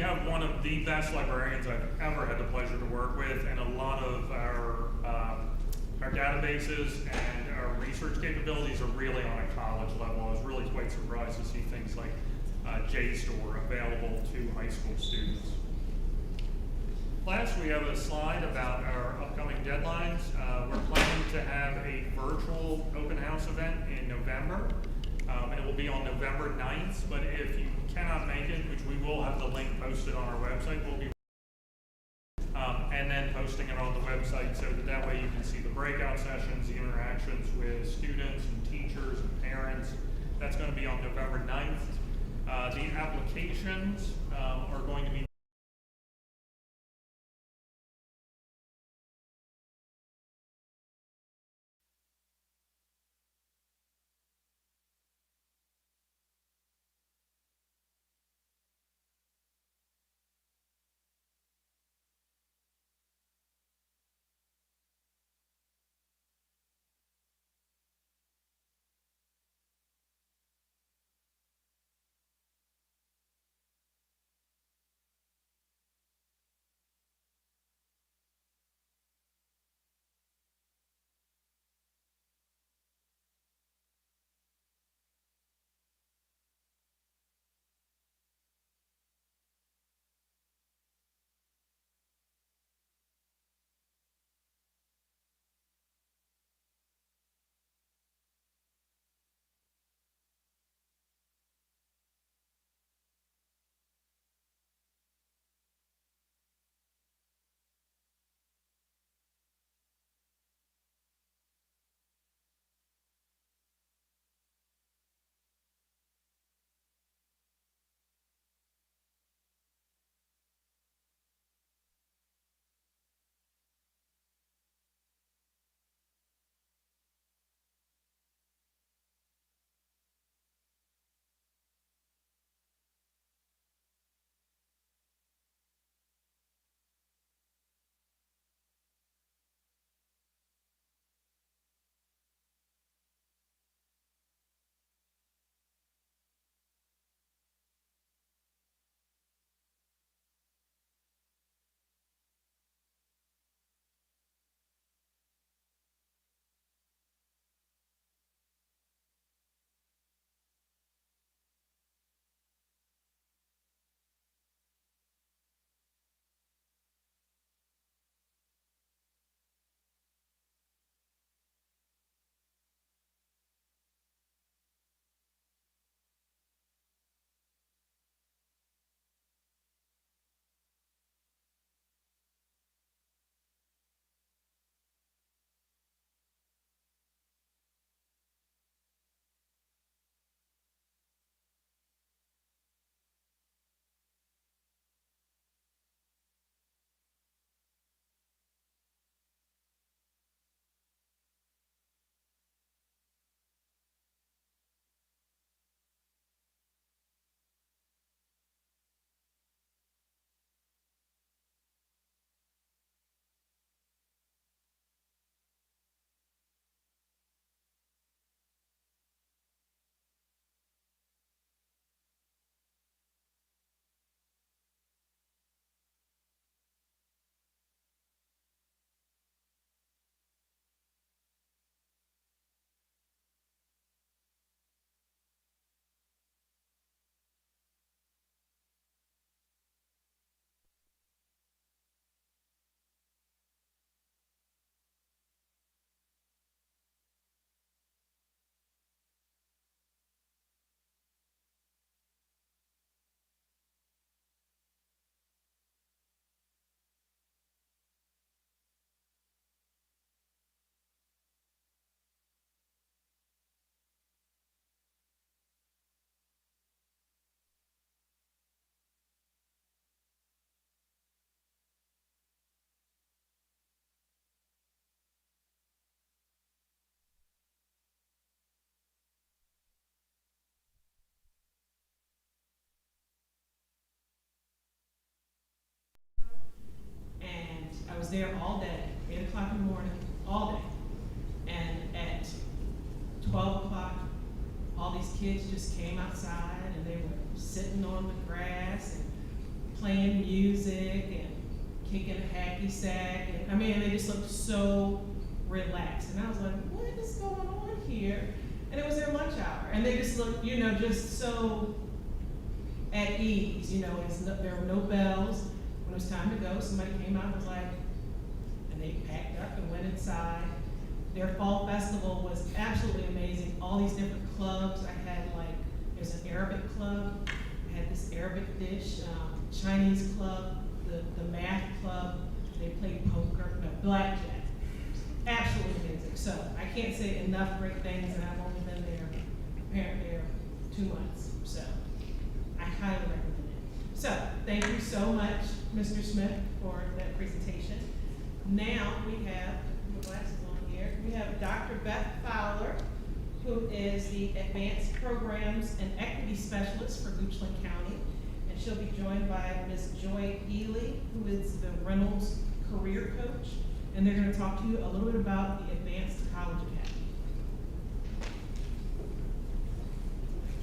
have one of the best librarians I've ever had the pleasure to work with, and a lot of our databases and our research capabilities are really on a college level. I was really quite surprised to see things like JSTOR available to high school students. Last, we have a slide about our upcoming deadlines. We're planning to have a virtual open house event in November. It will be on November 9th, but if you cannot make it, which we will have the link posted on our website, we'll be and then posting it on the website so that way you can see the breakout sessions, the interactions with students and teachers and parents. That's going to be on November 9th. The applications are going to be and I was there all day, 8 o'clock in the morning, all day. And at 12 o'clock, all these kids just came outside and they were sitting on the grass and playing music and kicking a hacky sack, and I mean, they just looked so relaxed. And I was like, what is going on here? And it was their lunch hour, and they just looked, you know, just so at ease. You know, there were no bells. When it was time to go, somebody came out and was like, and they packed up and went inside. Their fall festival was absolutely amazing. All these different clubs. I had there's an Arabic club. I had this Arabic dish, Chinese club, the math club. They played poker, no, blackjack. Absolutely amazing. So I can't say enough great things, and I've only been there 2 months. So I highly recommend it. So thank you so much, Mr. Smith, for that presentation. Now we have my glasses on here. We have Dr. Beth Fowler, who is the Advanced Programs and Equity Specialist for Goochland County. And she'll be joined by Ms. Joy Ely, who is the Reynolds Career Coach. And they're going to talk to you a little bit about the Advanced College Academy.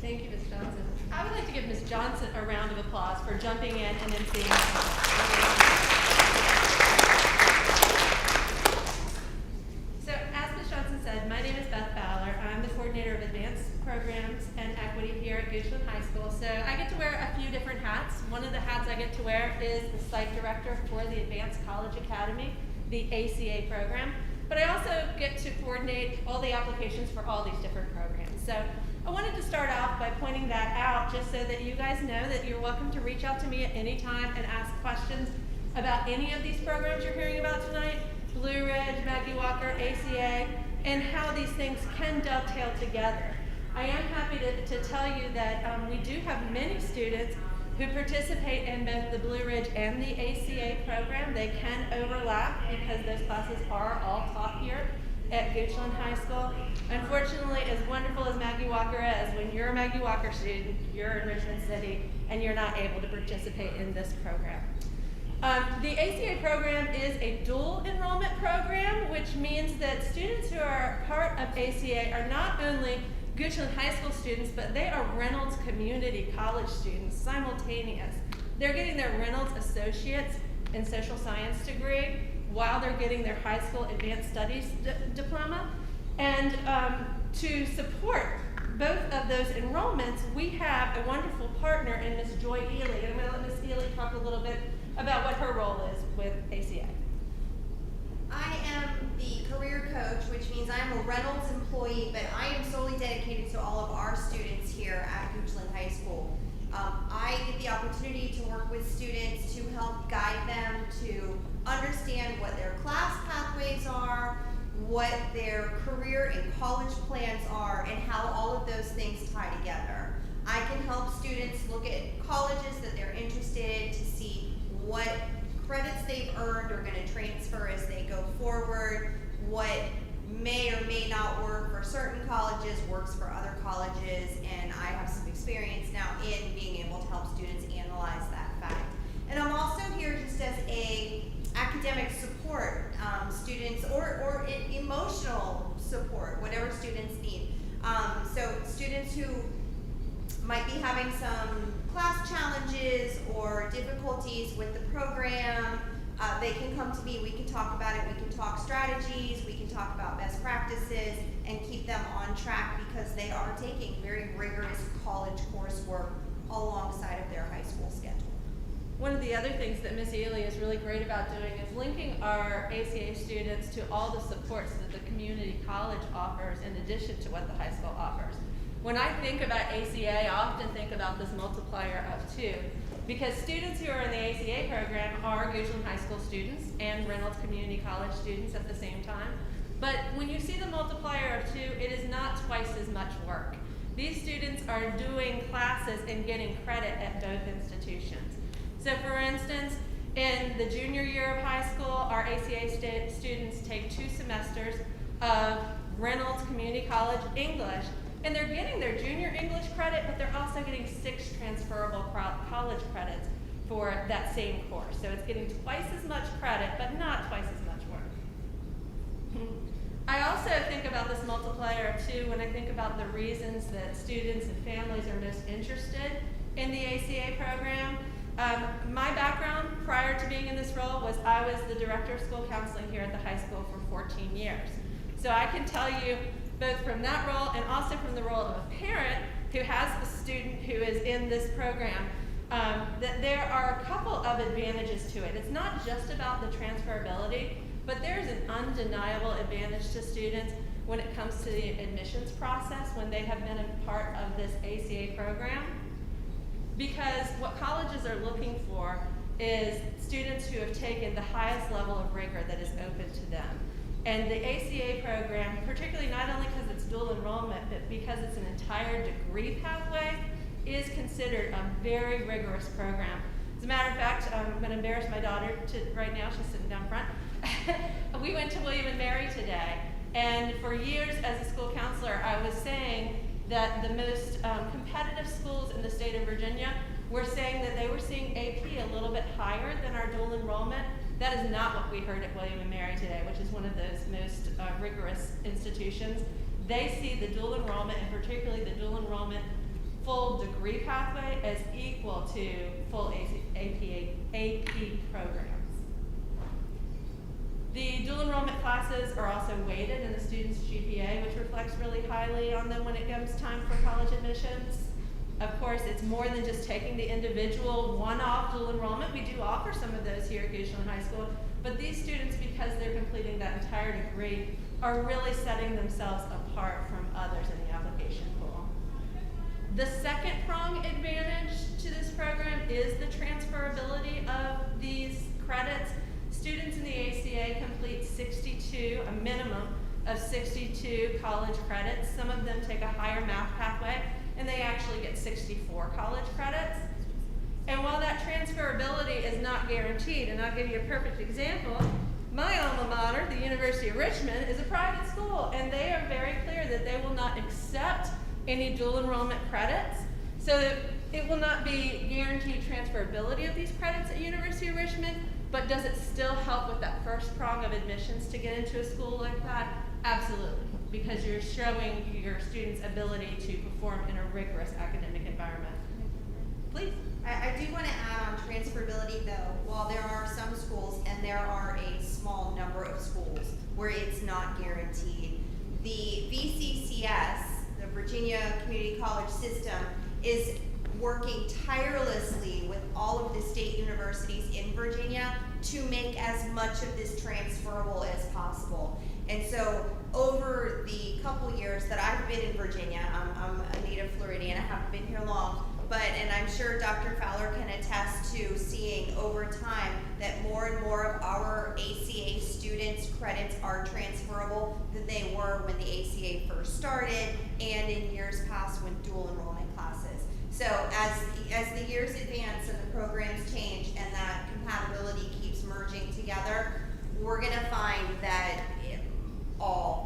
Thank you, Ms. Johnson. I would like to give Ms. Johnson a round of applause for jumping in and then seeing. So, as Ms. Johnson said, my name is Beth Fowler. I'm the coordinator of Advanced Programs and Equity here at Goochland High School. So I get to wear a few different hats. One of the hats I get to wear is the site director for the Advanced College Academy, the ACA program, but I also get to coordinate all the applications for all these different programs. So I wanted to start off by pointing that out just so that you guys know that you're welcome to reach out to me at any time and ask questions about any of these programs you're hearing about tonight, Blue Ridge, Maggie Walker, ACA, and how these things can dovetail together. I am happy to tell you that we do have many students who participate in both the Blue Ridge and the ACA program. They can overlap because those classes are all taught here at Goochland High School. Unfortunately, as wonderful as Maggie Walker is, when you're a Maggie Walker student, you're in Richmond City, and you're not able to participate in this program. The ACA program is a dual enrollment program, which means that students who are part of ACA are not only Goochland High School students, but they are Reynolds Community College students, simultaneous. They're getting their Reynolds Associates in Social Science degree while they're getting their high school advanced studies diploma. And to support both of those enrollments, we have a wonderful partner in Ms. Joy Ely. And I'm going to let Ms. Ely talk a little bit about what her role is with ACA. I am the career coach, which means I am a Reynolds employee, but I am solely dedicated to all of our students here at Goochland High School. I get the opportunity to work with students to help guide them to understand what their class pathways are, what their career and college plans are, and how all of those things tie together. I can help students look at colleges that they're interested in to see what credits they've earned are going to transfer as they go forward, what may or may not work for certain colleges, works for other colleges, and I have some experience now in being able to help students analyze that fact. And I'm also here just as a academic support, students, or emotional support, whatever students need. So students who might be having some class challenges or difficulties with the program, they can come to me, we can talk about it, we can talk strategies, we can talk about best practices, and keep them on track because they are taking very rigorous college coursework alongside of their high school schedule. One of the other things that Ms. Ely is really great about doing is linking our ACA students to all the supports that the community college offers in addition to what the high school offers. When I think about ACA, I often think about this multiplier of 2, because students who are in the ACA program are Goochland High School students and Reynolds Community College students at the same time. But when you see the multiplier of 2, it is not twice as much work. These students are doing classes and getting credit at both institutions. So for instance, in the junior year of high school, our ACA students take 2 semesters of Reynolds Community College English, and they're getting their junior English credit, but they're also getting 6 transferable college credits for that same course. So it's getting twice as much credit, but not twice as much work. I also think about this multiplier of 2 when I think about the reasons that students and families are most interested in the ACA program. My background prior to being in this role was I was the director of school counseling here at the high school for 14 years. So I can tell you both from that role and also from the role of a parent who has a student who is in this program, that there are a couple of advantages to it. It's not just about the transferability, but there's an undeniable advantage to students when it comes to the admissions process when they have been a part of this ACA program. Because what colleges are looking for is students who have taken the highest level of rigor that is open to them. And the ACA program, particularly not only because it's dual enrollment, but because it's an entire degree pathway, is considered a very rigorous program. As a matter of fact, I'm going to embarrass my daughter right now, she's sitting down front. We went to William & Mary today, and for years as a school counselor, I was saying that the most competitive schools in the state of Virginia were saying that they were seeing AP a little bit higher than our dual enrollment. That is not what we heard at William & Mary today, which is one of those most rigorous institutions. They see the dual enrollment, and particularly the dual enrollment full degree pathway, as equal to full AP programs. The dual enrollment classes are also weighted in the student's GPA, which reflects really highly on them when it comes time for college admissions. Of course, it's more than just taking the individual one-off dual enrollment. We do offer some of those here at Goochland High School, but these students, because they're completing that entire degree, are really setting themselves apart from others in the application pool. The second prong advantage to this program is the transferability of these credits. Students in the ACA complete 62, a minimum of 62 college credits. Some of them take a higher math pathway, and they actually get 64 college credits. And while that transferability is not guaranteed, and I'll give you a perfect example, my alma mater, the University of Richmond, is a private school, and they are very clear that they will not accept any dual enrollment credits, so that it will not be guaranteed transferability of these credits at University of Richmond. But does it still help with that first prong of admissions to get into a school like that? Absolutely, because you're showing your students' ability to perform in a rigorous academic environment. Please. I do want to add on transferability though, while there are some schools and there are a small number of schools where it's not guaranteed, the VCCS, the Virginia Community College System, is working tirelessly with all of the state universities in Virginia to make as much of this transferable as possible. And so over the couple years that I've been in Virginia, I'm a native Floridian, I haven't been here long, and I'm sure Dr. Fowler can attest to seeing over time that more and more of our ACA students' credits are transferable than they were when the ACA first started and in years past when dual enrollment classes. So as the years advance and the programs change and that compatibility keeps merging together, we're gonna find that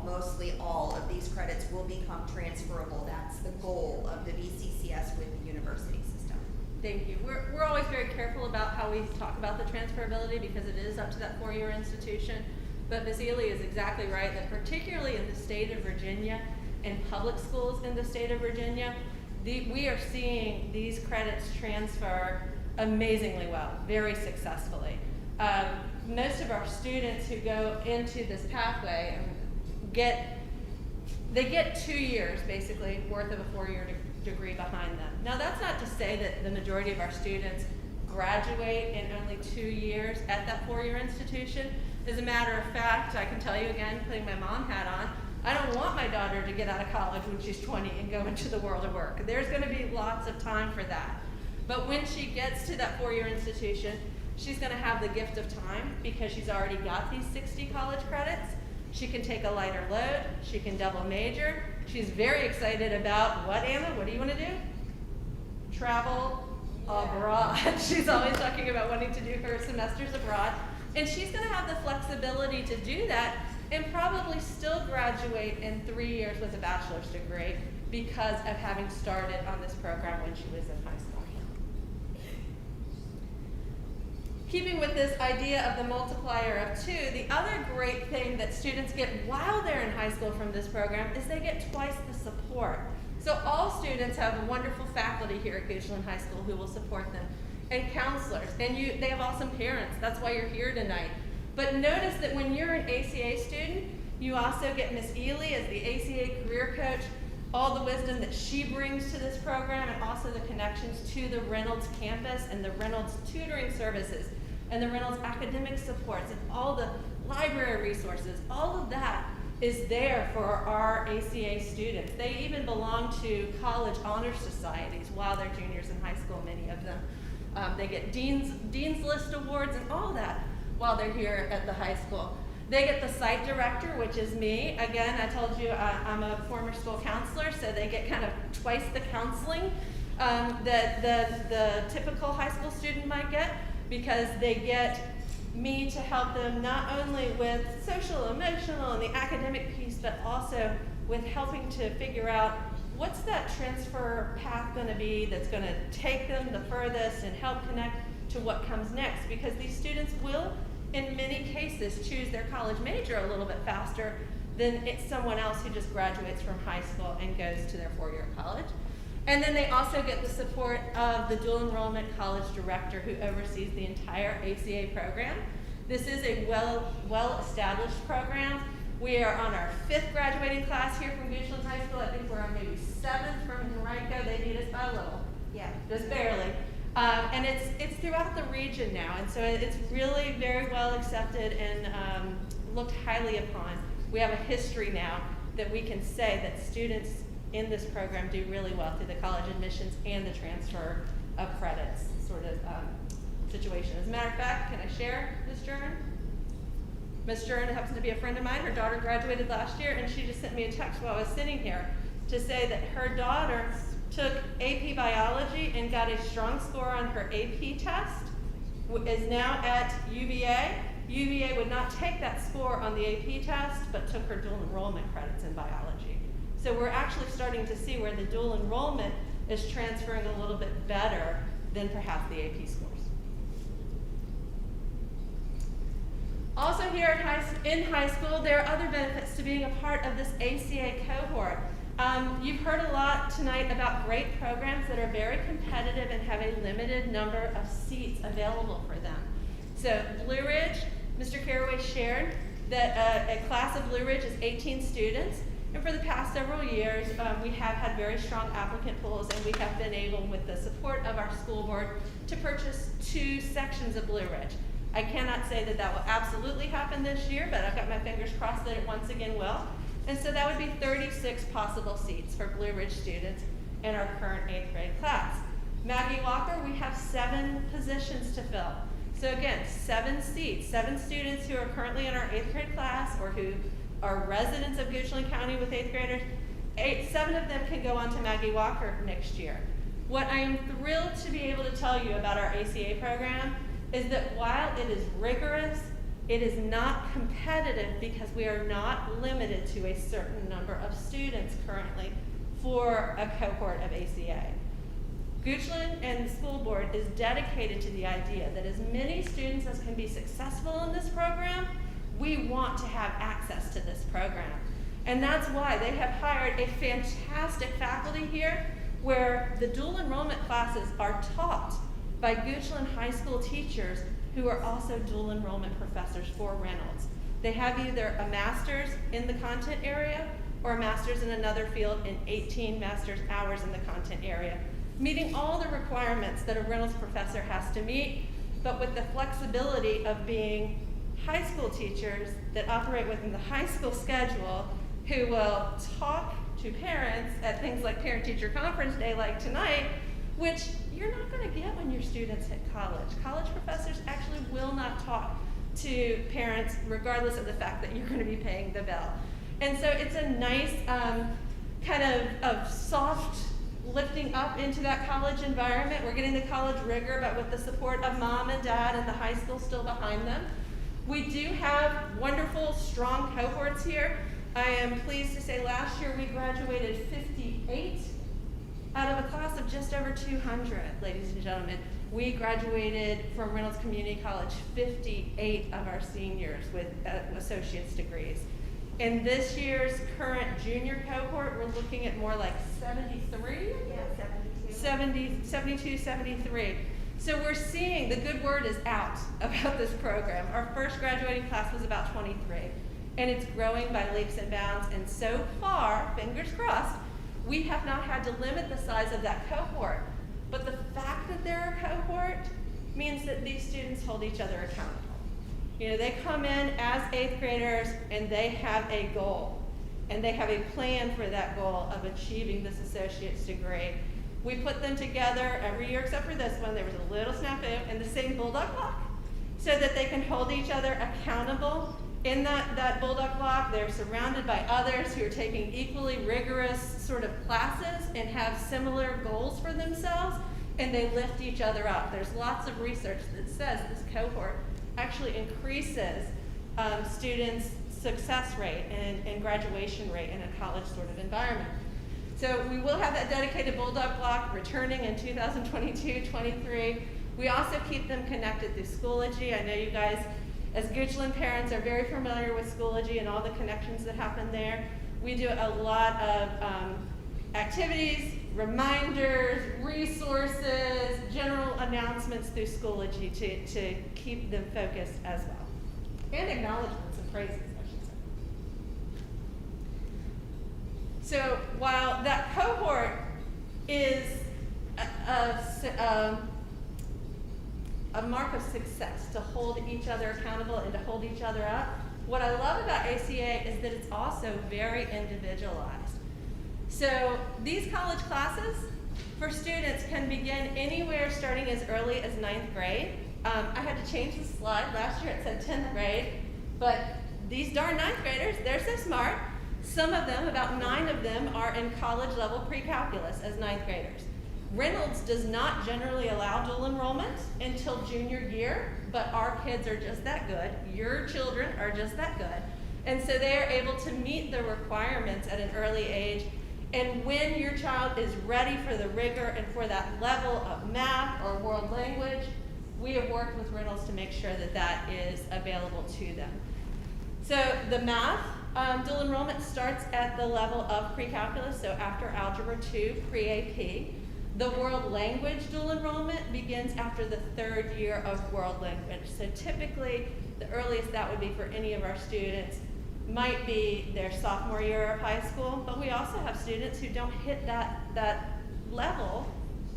mostly all of these credits will become transferable. That's the goal of the VCCS with the university system. Thank you. We're always very careful about how we talk about the transferability because it is up to that four-year institution. But Ms. Ely is exactly right that particularly in the state of Virginia and public schools in the state of Virginia, we are seeing these credits transfer amazingly well, very successfully. Most of our students who go into this pathway get 2 years basically worth of a four-year degree behind them. Now that's not to say that the majority of our students graduate in only 2 years at that four-year institution. As a matter of fact, I can tell you again, putting my mom hat on, I don't want my daughter to get out of college when she's 20 and go into the world of work. There's going to be lots of time for that. But when she gets to that four-year institution, she's going to have the gift of time because she's already got these 60 college credits. She can take a lighter load. She can double major. She's very excited about what, Anna? What do you want to do? Travel abroad. She's always talking about wanting to do her semesters abroad. And she's going to have the flexibility to do that and probably still graduate in 3 years with a bachelor's degree because of having started on this program when she was in high school. Keeping with this idea of the multiplier of 2, the other great thing that students get while they're in high school from this program is they get twice the support. So all students have wonderful faculty here at Goochland High School who will support them and counselors, and they have awesome parents. That's why you're here tonight. But notice that when you're an ACA student, you also get Miss Ely as the ACA career coach, all the wisdom that she brings to this program, and also the connections to the Reynolds campus and the Reynolds tutoring services and the Reynolds academic supports and all the library resources. All of that is there for our ACA students. They even belong to college honor societies while they're juniors in high school, many of them. They get Dean's List awards and all that while they're here at the high school. They get the site director, which is me. Again, I told you I'm a former school counselor, so they get kind of twice the counseling that the typical high school student might get, because they get me to help them not only with social, emotional, and the academic piece, but also with helping to figure out what's that transfer path going to be that's going to take them the furthest and help connect to what comes next, because these students will, in many cases, choose their college major a little bit faster than it's someone else who just graduates from high school and goes to their four-year college. And then they also get the support of the dual enrollment college director who oversees the entire ACA program. This is a well-established program. We are on our 5th graduating class here from Goochland High School. I think we're on maybe 7th from Henrico. They beat us by a little. Yeah, just barely. And it's throughout the region now, and so it's really very well accepted and looked highly upon. We have a history now that we can say that students in this program do really well through the college admissions and the transfer of credits sort of situation. As a matter of fact, can I share Ms. Jern? Ms. Jern happens to be a friend of mine. Her daughter graduated last year, and she just sent me a text while I was sitting here to say that her daughter took AP Biology and got a strong score on her AP test, is now at UVA. UVA would not take that score on the AP test, but took her dual enrollment credits in biology. So we're actually starting to see where the dual enrollment is transferring a little bit better than perhaps the AP scores. Also here in high school, there are other benefits to being a part of this ACA cohort. You've heard a lot tonight about great programs that are very competitive and have a limited number of seats available for them. So Blue Ridge, Mr. Carraway shared that a class of Blue Ridge is 18 students, and for the past several years we have had very strong applicant pools, and we have been able, with the support of our school board, to purchase 2 sections of Blue Ridge. I cannot say that that will absolutely happen this year, but I've got my fingers crossed that it once again will. And so that would be 36 possible seats for Blue Ridge students in our current 8th grade class. Maggie Walker, we have 7 positions to fill. So again, 7 seats, 7 students who are currently in our 8th grade class or who are residents of Goochland County with 8th graders. 7 of them can go on to Maggie Walker next year. What I am thrilled to be able to tell you about our ACA program is that while it is rigorous, it is not competitive, because we are not limited to a certain number of students currently for a cohort of ACA. Goochland and the school board is dedicated to the idea that as many students as can be successful in this program, we want to have access to this program. And that's why they have hired a fantastic faculty here, where the dual enrollment classes are taught by Goochland High School teachers who are also dual enrollment professors for Reynolds. They have either a master's in the content area or a master's in another field and 18 master's hours in the content area, meeting all the requirements that a Reynolds professor has to meet, but with the flexibility of being high school teachers that operate within the high school schedule, who will talk to parents at things like parent-teacher conference day like tonight, which you're not going to get when your students hit college. College professors actually will not talk to parents regardless of the fact that you're going to be paying the bill. And so it's a nice kind of soft lifting up into that college environment. We're getting the college rigor, but with the support of mom and dad and the high school still behind them. We do have wonderful, strong cohorts here. I am pleased to say last year we graduated 58 out of a class of just over 200, ladies and gentlemen. We graduated from Reynolds Community College 58 of our seniors with associate's degrees. In this year's current junior cohort, we're looking at more like 73? Yeah, 72. 72, 73. So we're seeing the good word is out about this program. Our first graduating class was about 23, and it's growing by leaps and bounds. And so far, fingers crossed, we have not had to limit the size of that cohort. But the fact that they're a cohort means that these students hold each other accountable. You know, they come in as 8th graders and they have a goal, and they have a plan for that goal of achieving this associate's degree. We put them together every year except for this one. There was a little snafu in the same Bulldog block so that they can hold each other accountable. In that Bulldog block, they're surrounded by others who are taking equally rigorous sort of classes and have similar goals for themselves, and they lift each other up. There's lots of research that says this cohort actually increases students' success rate and graduation rate in a college sort of environment. So we will have that dedicated Bulldog block returning in 2022-23. We also keep them connected through Schoology. I know you guys, as Goochland parents, are very familiar with Schoology and all the connections that happen there. We do a lot of activities, reminders, resources, general announcements through Schoology to keep them focused as well. And acknowledgments and praises, I should say. So while that cohort is a mark of success to hold each other accountable and to hold each other up, what I love about ACA is that it's also very individualized. So these college classes for students can begin anywhere starting as early as 9th grade. I had to change the slide. Last year it said 10th grade, but these darn 9th graders, they're so smart. Some of them, about 9 of them, are in college level pre-calculus as 9th graders. Reynolds does not generally allow dual enrollment until junior year, but our kids are just that good. Your children are just that good. And so they are able to meet the requirements at an early age. And when your child is ready for the rigor and for that level of math or world language, we have worked with Reynolds to make sure that that is available to them. So the math dual enrollment starts at the level of pre-calculus, so after Algebra 2, pre-AP. The world language dual enrollment begins after the 3rd year of world language. So typically, the earliest that would be for any of our students might be their sophomore year of high school, but we also have students who don't hit that level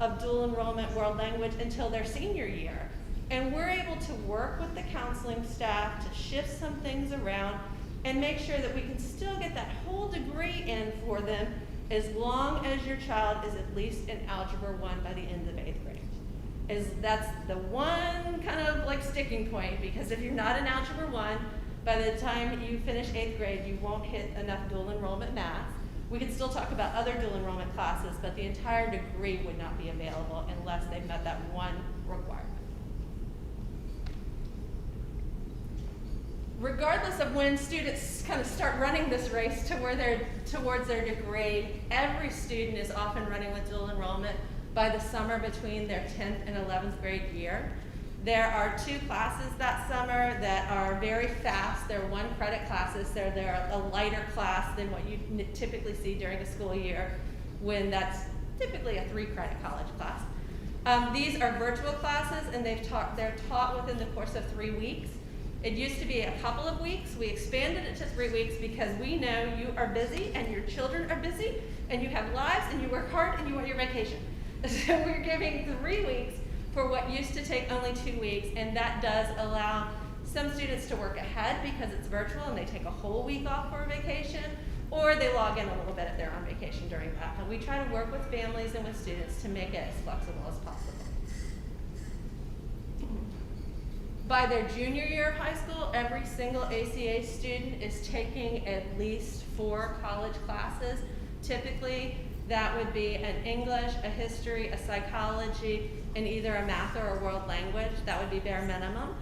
of dual enrollment world language until their senior year. And we're able to work with the counseling staff to shift some things around and make sure that we can still get that whole degree in for them as long as your child is at least in Algebra 1 by the end of 8th grade. That's the one kind of like sticking point, because if you're not in Algebra 1, by the time you finish 8th grade, you won't hit enough dual enrollment math. We could still talk about other dual enrollment classes, but the entire degree would not be available unless they've met that one requirement. Regardless of when students kind of start running this race towards their degree, every student is often running with dual enrollment by the summer between their 10th and 11th grade year. There are 2 classes that summer that are very fast. They're 1 credit classes. They're a lighter class than what you typically see during a school year, when that's typically a 3 credit college class. These are virtual classes, and they're taught within the course of 3 weeks. It used to be a couple of weeks. We expanded it to 3 weeks because we know you are busy and your children are busy and you have lives and you work hard and you want your vacation. So we're giving 3 weeks for what used to take only 2 weeks, and that does allow some students to work ahead because it's virtual and they take a whole week off for a vacation, or they log in a little bit if they're on vacation during that. And we try to work with families and with students to make it as flexible as possible. By their junior year of high school, every single ACA student is taking at least 4 college classes. Typically, that would be an English, a history, a psychology, and either a math or a world language. That would be bare minimum.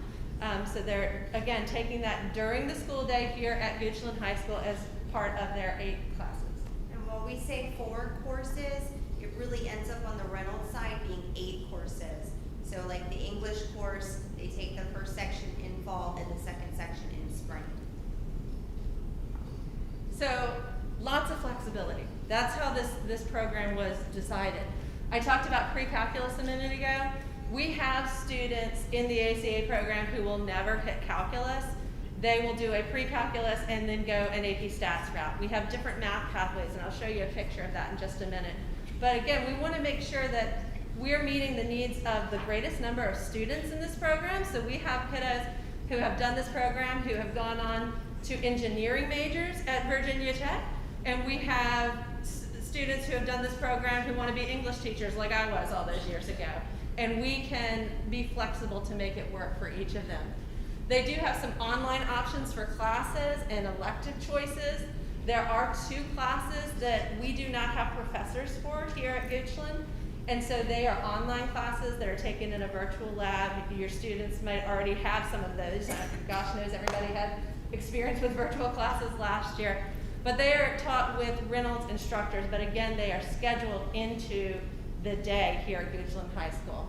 So they're, again, taking that during the school day here at Goochland High School as part of their 8 classes. And while we say 4 courses, it really ends up on the Reynolds side being 8 courses. So like the English course, they take the first section in fall and the second section in spring. So lots of flexibility. That's how this program was decided. I talked about pre-calculus a minute ago. We have students in the ACA program who will never hit calculus. They will do a pre-calculus and then go an AP Stats route. We have different math pathways, and I'll show you a picture of that in just a minute. But again, we want to make sure that we're meeting the needs of the greatest number of students in this program. So we have kiddos who have done this program, who have gone on to engineering majors at Virginia Tech, and we have students who have done this program who want to be English teachers like I was all those years ago. And we can be flexible to make it work for each of them. They do have some online options for classes and elective choices. There are 2 classes that we do not have professors for here at Goochland, and so they are online classes that are taken in a virtual lab. Your students might already have some of those. Gosh knows everybody had experience with virtual classes last year. But they are taught with Reynolds instructors, but again, they are scheduled into the day here at Goochland High School.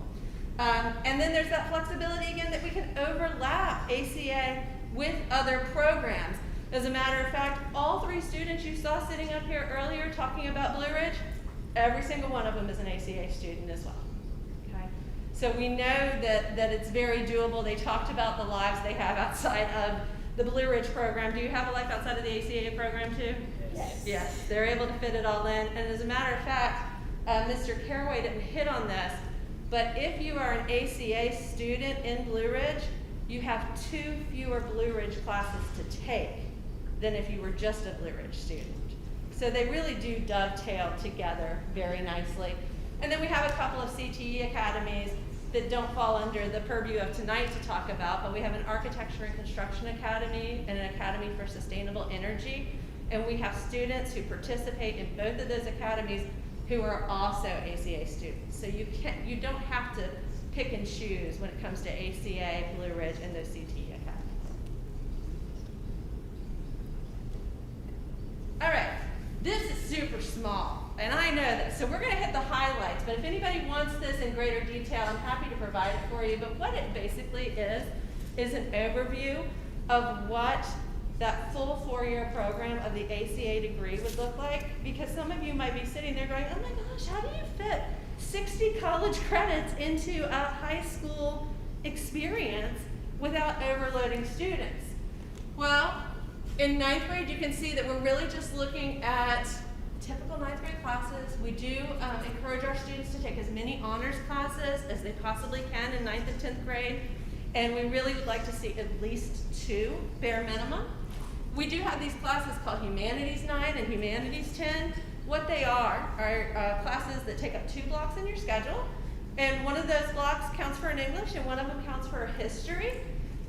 And then there's that flexibility again that we can overlap ACA with other programs. As a matter of fact, all 3 students you saw sitting up here earlier talking about Blue Ridge, every single one of them is an ACA student as well. Okay? So we know that it's very doable. They talked about the lives they have outside of the Blue Ridge program. Do you have a life outside of the ACA program too? Yes. Yes, they're able to fit it all in. And as a matter of fact, Mr. Caraway didn't hit on this, but if you are an ACA student in Blue Ridge, you have 2 fewer Blue Ridge classes to take than if you were just a Blue Ridge student. So they really do dovetail together very nicely. And then we have a couple of CTE academies that don't fall under the purview of tonight to talk about, but we have an Architecture and Construction Academy and an Academy for Sustainable Energy. And we have students who participate in both of those academies who are also ACA students. So you don't have to pick and choose when it comes to ACA, Blue Ridge, and those CTE academies. All right, this is super small, and I know this, so we're gonna hit the highlights, but if anybody wants this in greater detail, I'm happy to provide it for you. But what it basically is an overview of what that full 4-year program of the ACA degree would look like, because some of you might be sitting there going, oh my gosh, how do you fit 60 college credits into a high school experience without overloading students? Well, in 9th grade, you can see that we're really just looking at typical 9th grade classes. We do encourage our students to take as many honors classes as they possibly can in 9th and 10th grade, and we really would like to see at least 2 bare minimum. We do have these classes called Humanities 9 and Humanities 10. What they are classes that take up 2 blocks in your schedule, and one of those blocks counts for an English and one of them counts for a history.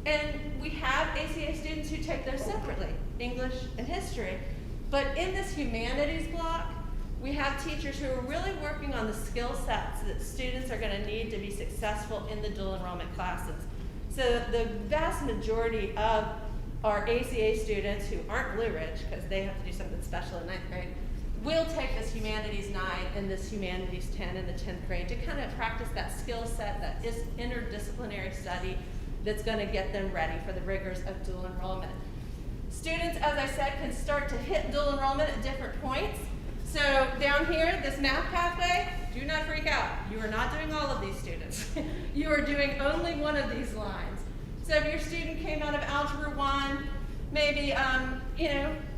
And we have ACA students who take those separately, English and history. But in this humanities block, we have teachers who are really working on the skill sets that students are going to need to be successful in the dual enrollment classes. So the vast majority of our ACA students who aren't Blue Ridge, because they have to do something special in 9th grade, will take this Humanities 9 and this Humanities 10 in the 10th grade to kind of practice that skill set, that interdisciplinary study that's going to get them ready for the rigors of dual enrollment. Students, as I said, can start to hit dual enrollment at different points. So down here, this math pathway, do not freak out. You are not doing all of these students. You are doing only one of these lines. So if your student came out of Algebra 1, maybe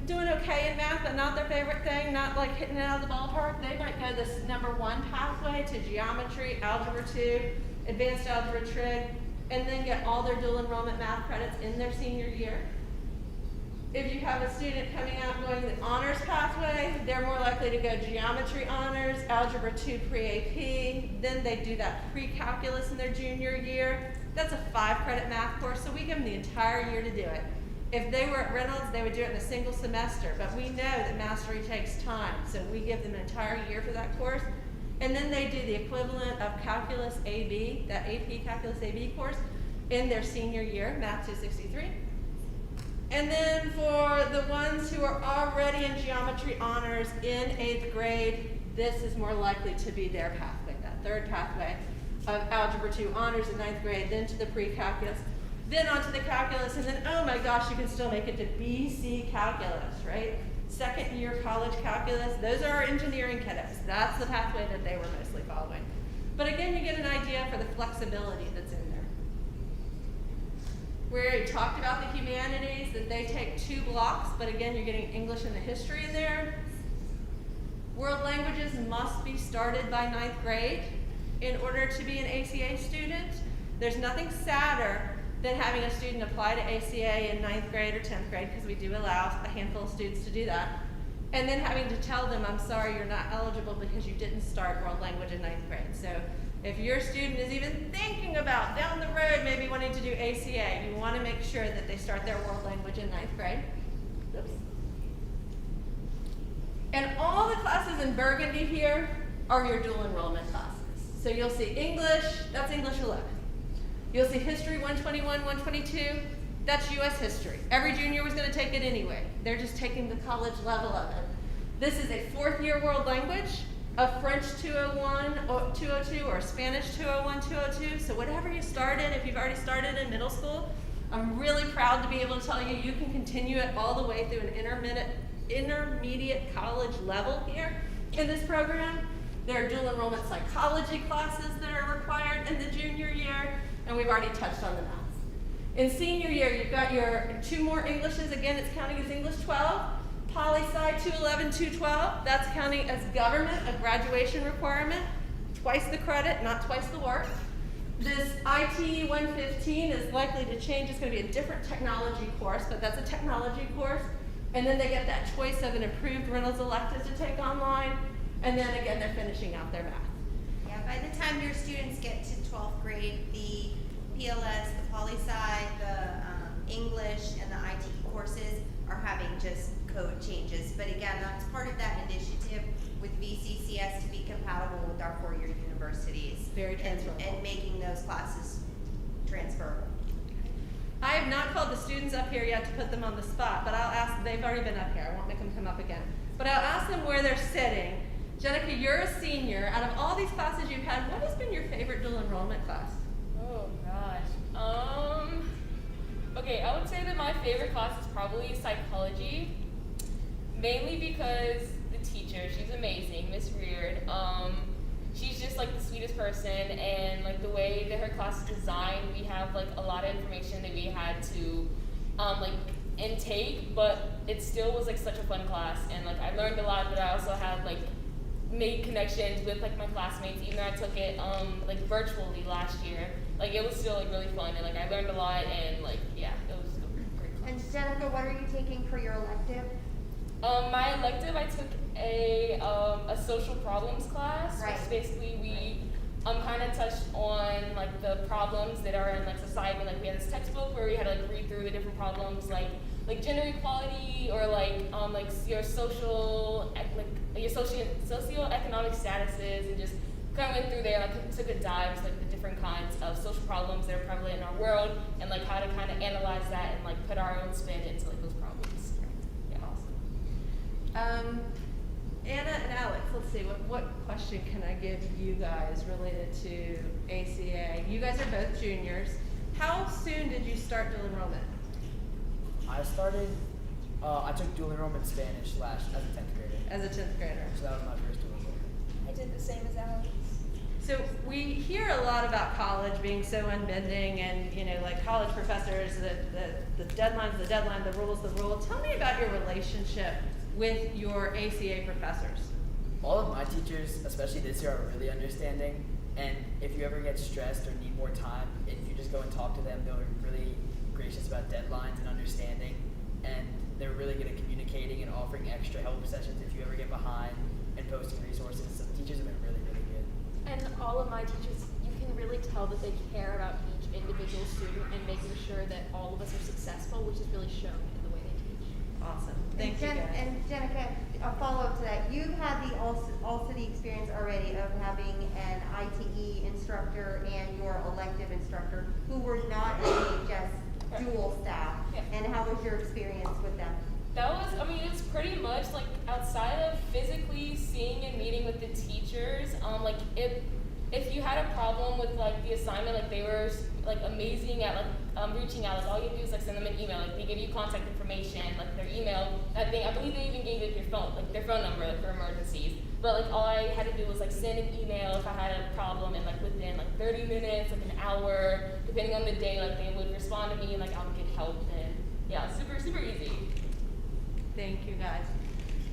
doing okay in math, but not their favorite thing, not like hitting it out of the ballpark, they might go this number 1 pathway to geometry, Algebra 2, advanced algebra trig, and then get all their dual enrollment math credits in their senior year. If you have a student coming out going the honors pathway, they're more likely to go geometry honors, algebra 2 pre-AP, then they do that pre-calculus in their junior year. That's a 5-credit math course, so we give them the entire year to do it. If they were at Reynolds, they would do it in a single semester, but we know that mastery takes time, so we give them an entire year for that course. And then they do the equivalent of Calculus AB, that AP Calculus AB course, in their senior year, Math 263. And then for the ones who are already in geometry honors in 8th grade, this is more likely to be their pathway, that 3rd pathway of Algebra 2 honors in 9th grade, then to the pre-calculus, then onto the calculus, and then, oh my gosh, you can still make it to BC calculus, right? 2nd year college calculus. Those are our engineering kiddos. That's the pathway that they were mostly following. But again, you get an idea for the flexibility that's in there. We already talked about the humanities, that they take 2 blocks, but again, you're getting English and the history in there. World languages must be started by 9th grade in order to be an ACA student. There's nothing sadder than having a student apply to ACA in 9th grade or 10th grade, because we do allow a handful of students to do that, and then having to tell them, I'm sorry, you're not eligible because you didn't start world language in 9th grade. So if your student is even thinking about down the road maybe wanting to do ACA, you want to make sure that they start their world language in 9th grade. Oops. And all the classes in burgundy here are your dual enrollment classes. So you'll see English, that's English 11. You'll see History 121, 122, that's US History. Every junior was going to take it anyway. They're just taking the college level of it. This is a 4th-year world language, a French 201 or 202, or Spanish 201, 202. So whatever you started, if you've already started in middle school, I'm really proud to be able to tell you you can continue it all the way through an intermediate college level here in this program. There are dual enrollment psychology classes that are required in the junior year, and we've already touched on the math. In senior year, you've got your 2 more Englishes. Again, it's counting as English 12. Poli-Sci 211, 212. That's counting as government, a graduation requirement. Twice the credit, not twice the work. This IT 115 is likely to change. It's going to be a different technology course, but that's a technology course. And then they get that choice of an approved Reynolds elective to take online. And then again, they're finishing out their math. Yeah, by the time your students get to 12th grade, the PLS, the Poli-Sci, the English, and the IT courses are having just code changes. But again, that's part of that initiative with VCCS to be compatible with our 4-year universities. Very transferable. And making those classes transferable. I have not called the students up here yet to put them on the spot, but I'll ask, they've already been up here. I won't make them come up again. But I'll ask them where they're sitting. Jenica, you're a senior. Out of all these classes you've had, what has been your favorite dual enrollment class? Oh gosh. Okay, I would say that my favorite class is probably psychology, mainly because the teacher, she's amazing, Miss Reard. She's just like the sweetest person, and like the way that her class is designed, we have like a lot of information that we had to like intake, but it still was like such a fun class, and like I learned a lot, but I also had like made connections with like my classmates, even though I took it like virtually last year. Like it was still like really fun, and like I learned a lot, and like yeah, it was a great class. And Jenica, what are you taking for your elective? My elective, I took a social problems class, Right. which basically we kind of touched on like the problems that are in like society. Like we had this textbook where we had to like read through the different problems, like gender equality, or like your socioeconomic statuses, and just kind of went through there, like took a dive into like the different kinds of social problems that are prevalent in our world, and like how to kind of analyze that and like put our own spin into like those problems. Yeah. Awesome. Anna and Alex, let's see, what question can I give you guys related to ACA? You guys are both juniors. How soon did you start dual enrollment? I took dual enrollment Spanish as a 10th grader. As a 10th grader. So that was my first dual enrollment. I did the same as Alex. So we hear a lot about college being so unbending, and like college professors, the deadline's the deadline, the rule's the rule. Tell me about your relationship with your ACA professors. All of my teachers, especially this year, are really understanding. And if you ever get stressed or need more time, if you just go and talk to them, they're really gracious about deadlines and understanding. And they're really good at communicating and offering extra help sessions if you ever get behind, and posting resources. So the teachers have been really, really good. And all of my teachers, you can really tell that they care about each individual student and making sure that all of us are successful, which is really shown in the way they teach. Awesome. Thank you, guys. And Jenica, a follow-up to that. You've had the All-City experience already of having an ITE instructor and your elective instructor who were not AHS dual staff. Yeah. And how was your experience with them? That was, it's pretty much like outside of physically seeing and meeting with the teachers, if you had a problem with like the assignment, like they were like amazing at like reaching out. Like all you do is like send them an email. Like they give you contact information, like their email. I believe they even gave it your phone, like their phone number, like for emergencies. But like all I had to do was like send an email if I had a problem, and like within like 30 minutes, like an hour, depending on the day, like they would respond to me and like I would get help. And yeah, super easy. Thank you, guys.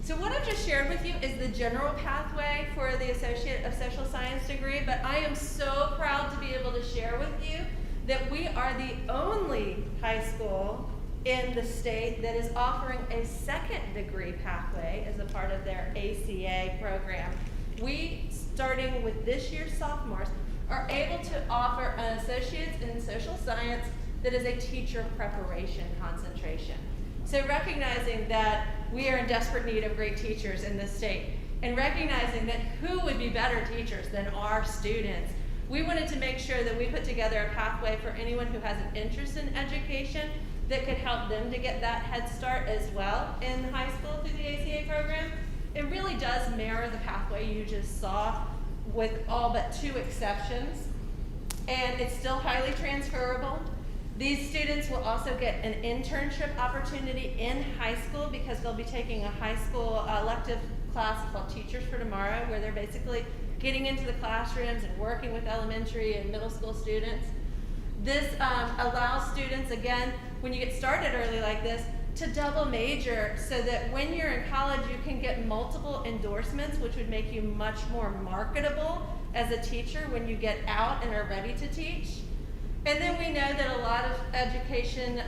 So what I've just shared with you is the general pathway for the Associate of Social Science degree, but I am so proud to be able to share with you that we are the only high school in the state that is offering a second degree pathway as a part of their ACA program. We, starting with this year's sophomores, are able to offer an Associate's in Social Science that is a teacher preparation concentration. So recognizing that we are in desperate need of great teachers in this state, and recognizing that who would be better teachers than our students, we wanted to make sure that we put together a pathway for anyone who has an interest in education that could help them to get that head start as well in high school through the ACA program. It really does mirror the pathway you just saw with all but 2 exceptions, and it's still highly transferable. These students will also get an internship opportunity in high school because they'll be taking a high school elective class called Teachers for Tomorrow, where they're basically getting into the classrooms and working with elementary and middle school students. This allows students, again, when you get started early like this, to double major so that when you're in college you can get multiple endorsements, which would make you much more marketable as a teacher when you get out and are ready to teach. And then we know that a lot of education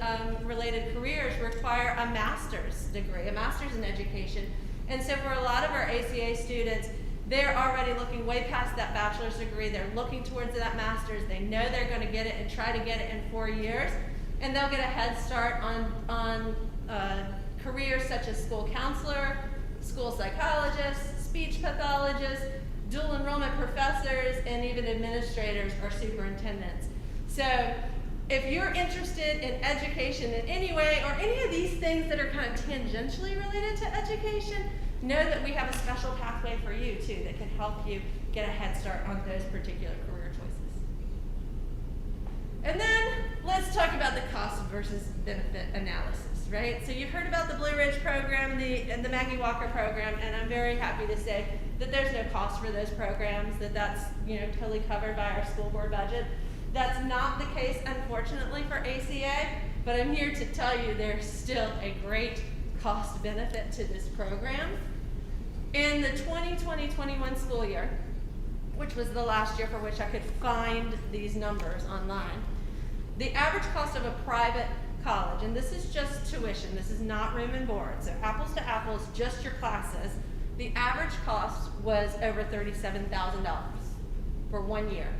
related careers require a master's degree, a master's in education. And so for a lot of our ACA students, they're already looking way past that bachelor's degree. They're looking towards that master's. They know they're going to get it and try to get it in 4 years. And they'll get a head start on careers such as school counselor, school psychologist, speech pathologist, dual enrollment professors, and even administrators or superintendents. So if you're interested in education in any way, or any of these things that are kind of tangentially related to education, know that we have a special pathway for you too that can help you get a head start on those particular career choices. And then let's talk about the cost versus benefit analysis, right? So you've heard about the Blue Ridge program and the Maggie Walker program, and I'm very happy to say that there's no cost for those programs, that's totally covered by our school board budget. That's not the case, unfortunately, for ACA, but I'm here to tell you there's still a great cost benefit to this program. In the 2020-21 school year, which was the last year for which I could find these numbers online, the average cost of a private college, and this is just tuition, this is not room and board, so apples to apples, just your classes, the average cost was over $37,000 for 1 year.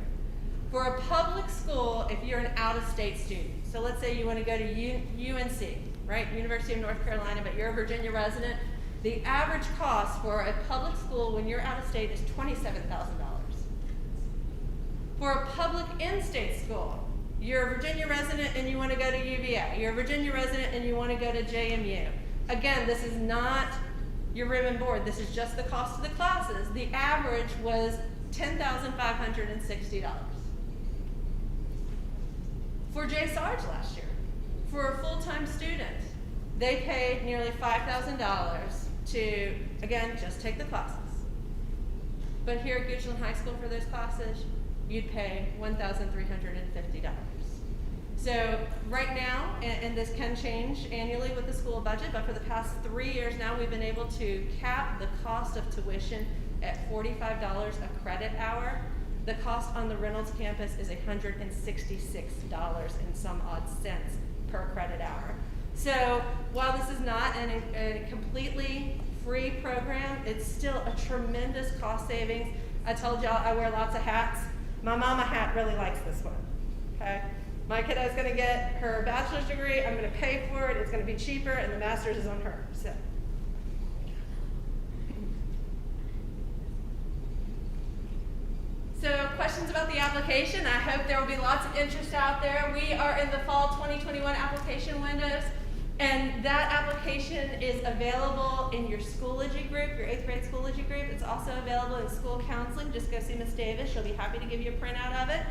For a public school, if you're an out-of-state student, so let's say you want to go to UNC, right, University of North Carolina, but you're a Virginia resident, the average cost for a public school when you're out of state is $27,000. For a public in-state school, you're a Virginia resident and you want to go to UVA, you're a Virginia resident and you want to go to JMU. Again, this is not your room and board, this is just the cost of the classes. The average was $10,560. For J. Sarge last year, for a full-time student, they paid nearly $5,000 to, again, just take the classes. But here at Goochland High School for those classes, you'd pay $1,350. So right now, and this can change annually with the school budget, but for the past 3 years now, we've been able to cap the cost of tuition at $45 a credit hour. The cost on the Reynolds campus is $166 and some odd cents per credit hour. So while this is not a completely free program, it's still a tremendous cost savings. I told y'all I wear lots of hats. My mama hat really likes this one, okay? My kiddo's gonna get her bachelor's degree, I'm gonna pay for it, it's gonna be cheaper, and the master's is on her, so. So questions about the application? I hope there will be lots of interest out there. We are in the fall 2021 application windows, and that application is available in your Schoology group, your 8th grade Schoology group. It's also available in school counseling. Just go see Ms. Davis. She'll be happy to give you a printout of it.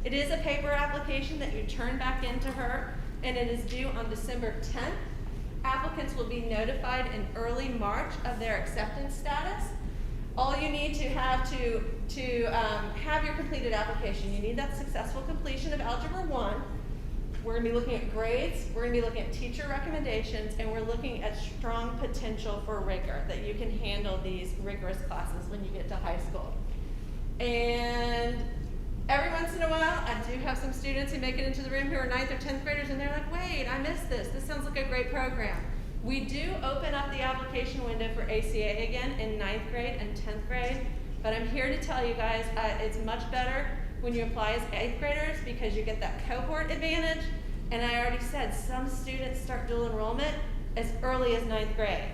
It is a paper application that you turn back into her, and it is due on December 10th. Applicants will be notified in early March of their acceptance status. All you need to have have your completed application, you need that successful completion of Algebra 1. We're gonna be looking at grades, we're gonna be looking at teacher recommendations, and we're looking at strong potential for rigor, that you can handle these rigorous classes when you get to high school. And every once in a while, I do have some students who make it into the room who are 9th or 10th graders, and they're like, wait, I missed this. This sounds like a great program. We do open up the application window for ACA again in 9th grade and 10th grade, but I'm here to tell you guys, it's much better when you apply as 8th graders because you get that cohort advantage. And I already said, some students start dual enrollment as early as 9th grade.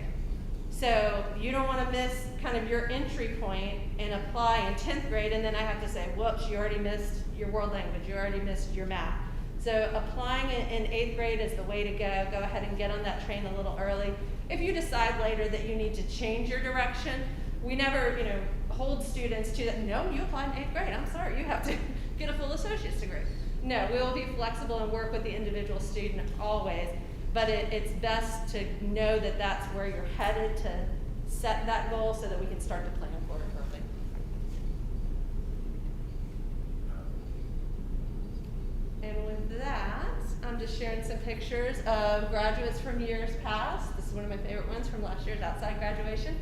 So you don't want to miss kind of your entry point and apply in 10th grade, and then I have to say, whoops, you already missed your world language, you already missed your math. So applying it in 8th grade is the way to go. Go ahead and get on that train a little early. If you decide later that you need to change your direction, we never, hold students to that. No, you applied in 8th grade. I'm sorry, you have to get a full associate's degree. No, we will be flexible and work with the individual student always. But it's best to know that that's where you're headed, to set that goal so that we can start to plan for it early. And with that, I'm just sharing some pictures of graduates from years past. This is one of my favorite ones from last year's outside graduation.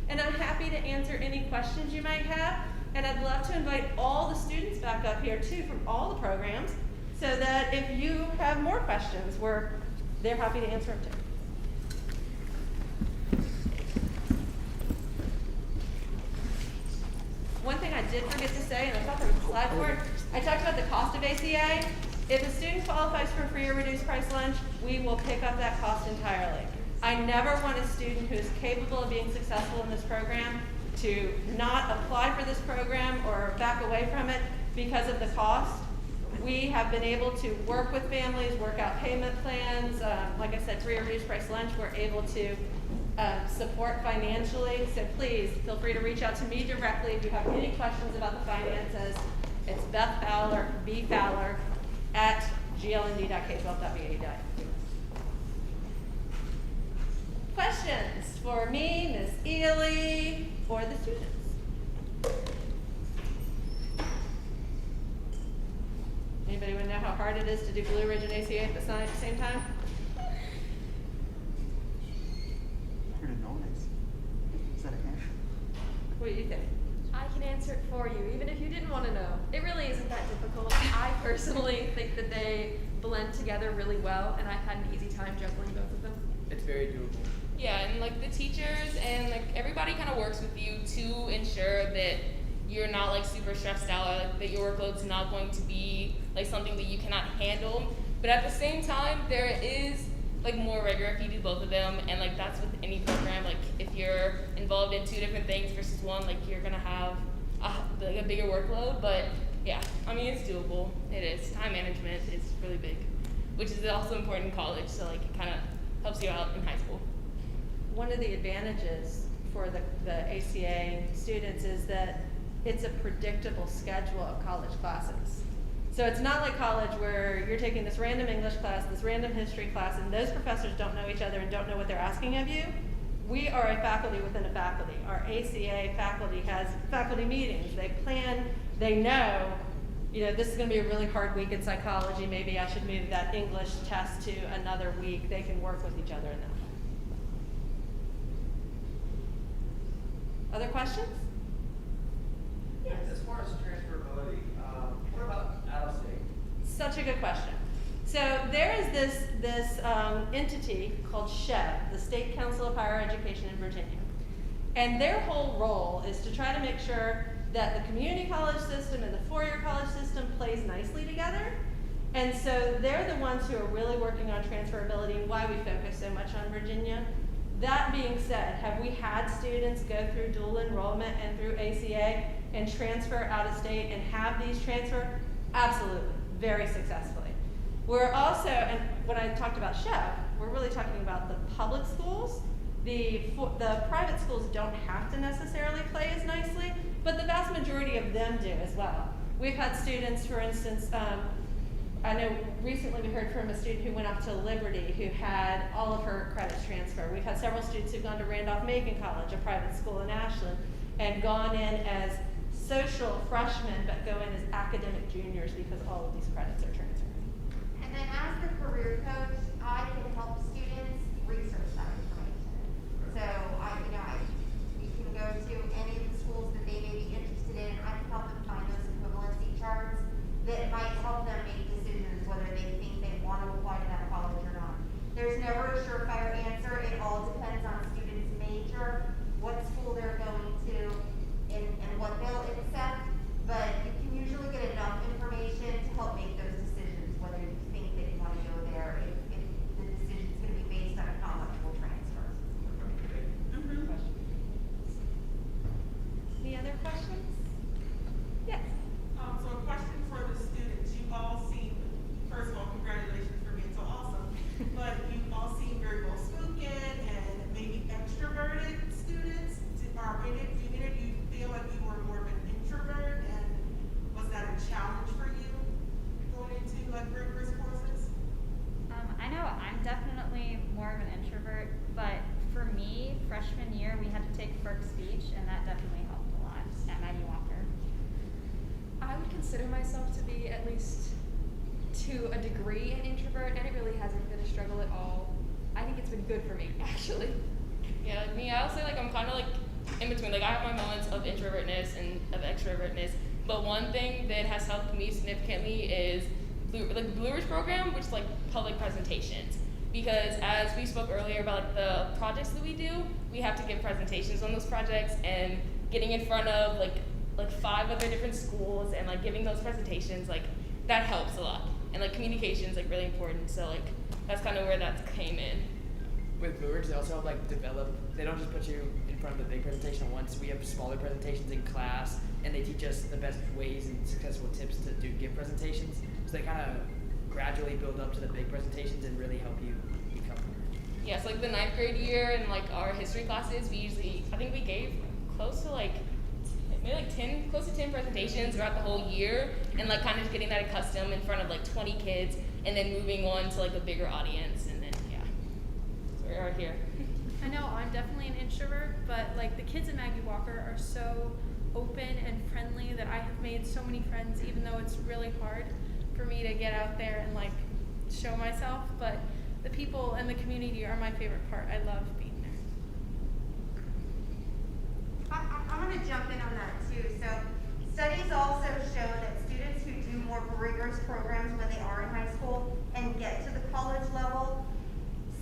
And I'm happy to answer any questions you might have. And I'd love to invite all the students back up here too from all the programs, so that if you have more questions, they're happy to answer them too. One thing I did forget to say, and I thought there was a slide for it, I talked about the cost of ACA. If a student qualifies for free or reduced price lunch, we will pick up that cost entirely. I never want a student who is capable of being successful in this program to not apply for this program or back away from it because of the cost. We have been able to work with families, work out payment plans. Like I said, free or reduced price lunch, we're able to support financially. So please feel free to reach out to me directly if you have any questions about the finances. It's Beth Fowler, B Fowler, at glnd.k12.va. Questions for me, Ms. Ely, or the students? Anybody want to know how hard it is to do Blue Ridge and ACA at the same time? Pretty nice. Is that a hash? What do you think? I can answer it for you, even if you didn't want to know. It really isn't that difficult. I personally think that they blend together really well, and I've had an easy time juggling both of them. It's very doable. Yeah, and like the teachers and like everybody kind of works with you to ensure that you're not like super stressed out, or like that your workload's not going to be like something that you cannot handle. But at the same time, there is like more rigor if you do both of them, and like that's with any program. Like if you're involved in 2 different things versus one, like you're gonna have a bigger workload. But yeah, I mean it's doable. It is. Time management is really big, which is also important in college. So like it kind of helps you out in high school. One of the advantages for the ACA students is that it's a predictable schedule of college classes. So it's not like college where you're taking this random English class, this random history class, and those professors don't know each other and don't know what they're asking of you. We are a faculty within a faculty. Our ACA faculty has faculty meetings. They plan, they know, this is going to be a really hard week in psychology. Maybe I should move that English test to another week. They can work with each other in that way. Other questions? Yes. As far as transferability, what about out of state? Such a good question. So there is this entity called SHEV, the State Council of Higher Education in Virginia. And their whole role is to try to make sure that the community college system and the four-year college system plays nicely together. And so they're the ones who are really working on transferability and why we focus so much on Virginia. That being said, have we had students go through dual enrollment and through ACA and transfer out of state and have these transfer? Absolutely, very successfully. We're also, and when I talked about SHEV, we're really talking about the public schools. The private schools don't have to necessarily play as nicely, but the vast majority of them do as well. we've had students, for instance, I know recently we heard from a student who went up to Liberty who had all of her credits transferred. We've had several students who've gone to Randolph-Macon College, a private school in Ashland, and gone in as social freshmen but go in as academic juniors because all of these credits are transferred. And then as the career coach, I can help students research that information. So you can go to any of the schools that they may be interested in. I can help them find those equivalency charts that might help them make decisions whether they think they want to apply to that college or not. There's never a surefire answer. It all depends on students' major, what school they're going to, and what they'll accept. But you can usually get enough information to help make those decisions, whether you think that you want to go there, if the decision's going to be based on how much will transfer. Any other questions? Yes. So a question for the students. You all seem, first of all, congratulations for being so awesome, but you all seem very well spoken and maybe extroverted students. Do any of you feel like you were more of an introvert, and was that a challenge for you going into like rigorous courses? I know I'm definitely more of an introvert, but for me, freshman year, we had to take FERC speech, and that definitely helped a lot at Maggie Walker. I would consider myself to be at least to a degree an introvert, and it really hasn't been a struggle at all. I think it's been good for me, actually. Yeah, like me, I'll say like I'm kind of like in between. Like I have my moments of introvertness and of extrovertness, but one thing that has helped me significantly is the Blue Ridge program, which is like public presentations. Because as we spoke earlier about like the projects that we do, we have to give presentations on those projects, and getting in front of like 5 other different schools and like giving those presentations, like that helps a lot. And like communication is like really important. So like that's kind of where that came in. With Blue Ridge, they also have they don't just put you in front of the big presentation once. We have smaller presentations in class, and they teach us the best ways and successful tips to give presentations. So they kind of gradually build up to the big presentations and really help you become. Yeah, so like the 9th grade year and like our history classes, I think we gave close to close to 10 presentations throughout the whole year, and like kind of just getting that accustomed in front of like 20 kids, and then moving on to like a bigger audience, and then yeah, so we are here. I know I'm definitely an introvert, but like the kids at Maggie Walker are so open and friendly that I have made so many friends, even though it's really hard for me to get out there and like show myself. But the people and the community are my favorite part. I love being there. I'm going to jump in on that too. So studies also show that students who do more rigorous programs when they are in high school and get to the college level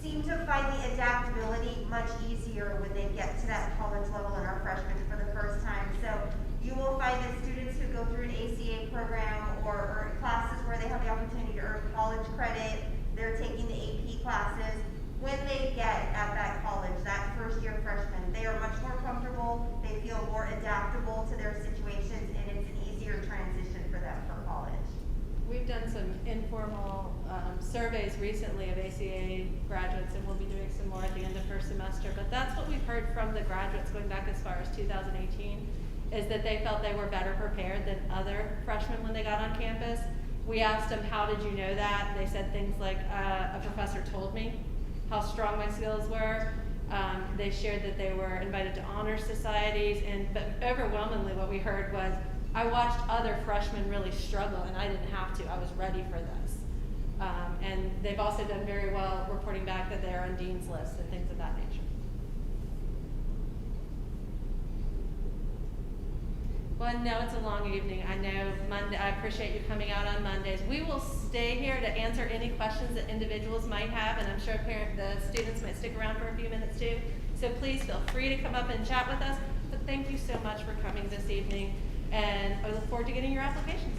seem to find the adaptability much easier when they get to that college level and are freshmen for the first time. So you will find that students who go through an ACA program or classes where they have the opportunity to earn college credit, they're taking the AP classes, when they get at that college, that first year freshman, they are much more comfortable, they feel more adaptable to their situations, and it's an easier transition for them for college. We've done some informal surveys recently of ACA graduates, and we'll be doing some more at the end of first semester. But that's what we've heard from the graduates going back as far as 2018, is that they felt they were better prepared than other freshmen when they got on campus. We asked them, how did you know that? They said things like, a professor told me how strong my skills were. They shared that they were invited to honor societies, but overwhelmingly what we heard was, I watched other freshmen really struggle and I didn't have to. I was ready for this. And they've also done very well reporting back that they're on dean's lists and things of that nature. Well, I know it's a long evening. I know Monday. I appreciate you coming out on Mondays. We will stay here to answer any questions that individuals might have, and I'm sure the students might stick around for a few minutes too. So please feel free to come up and chat with us. But thank you so much for coming this evening, and I look forward to getting your applications.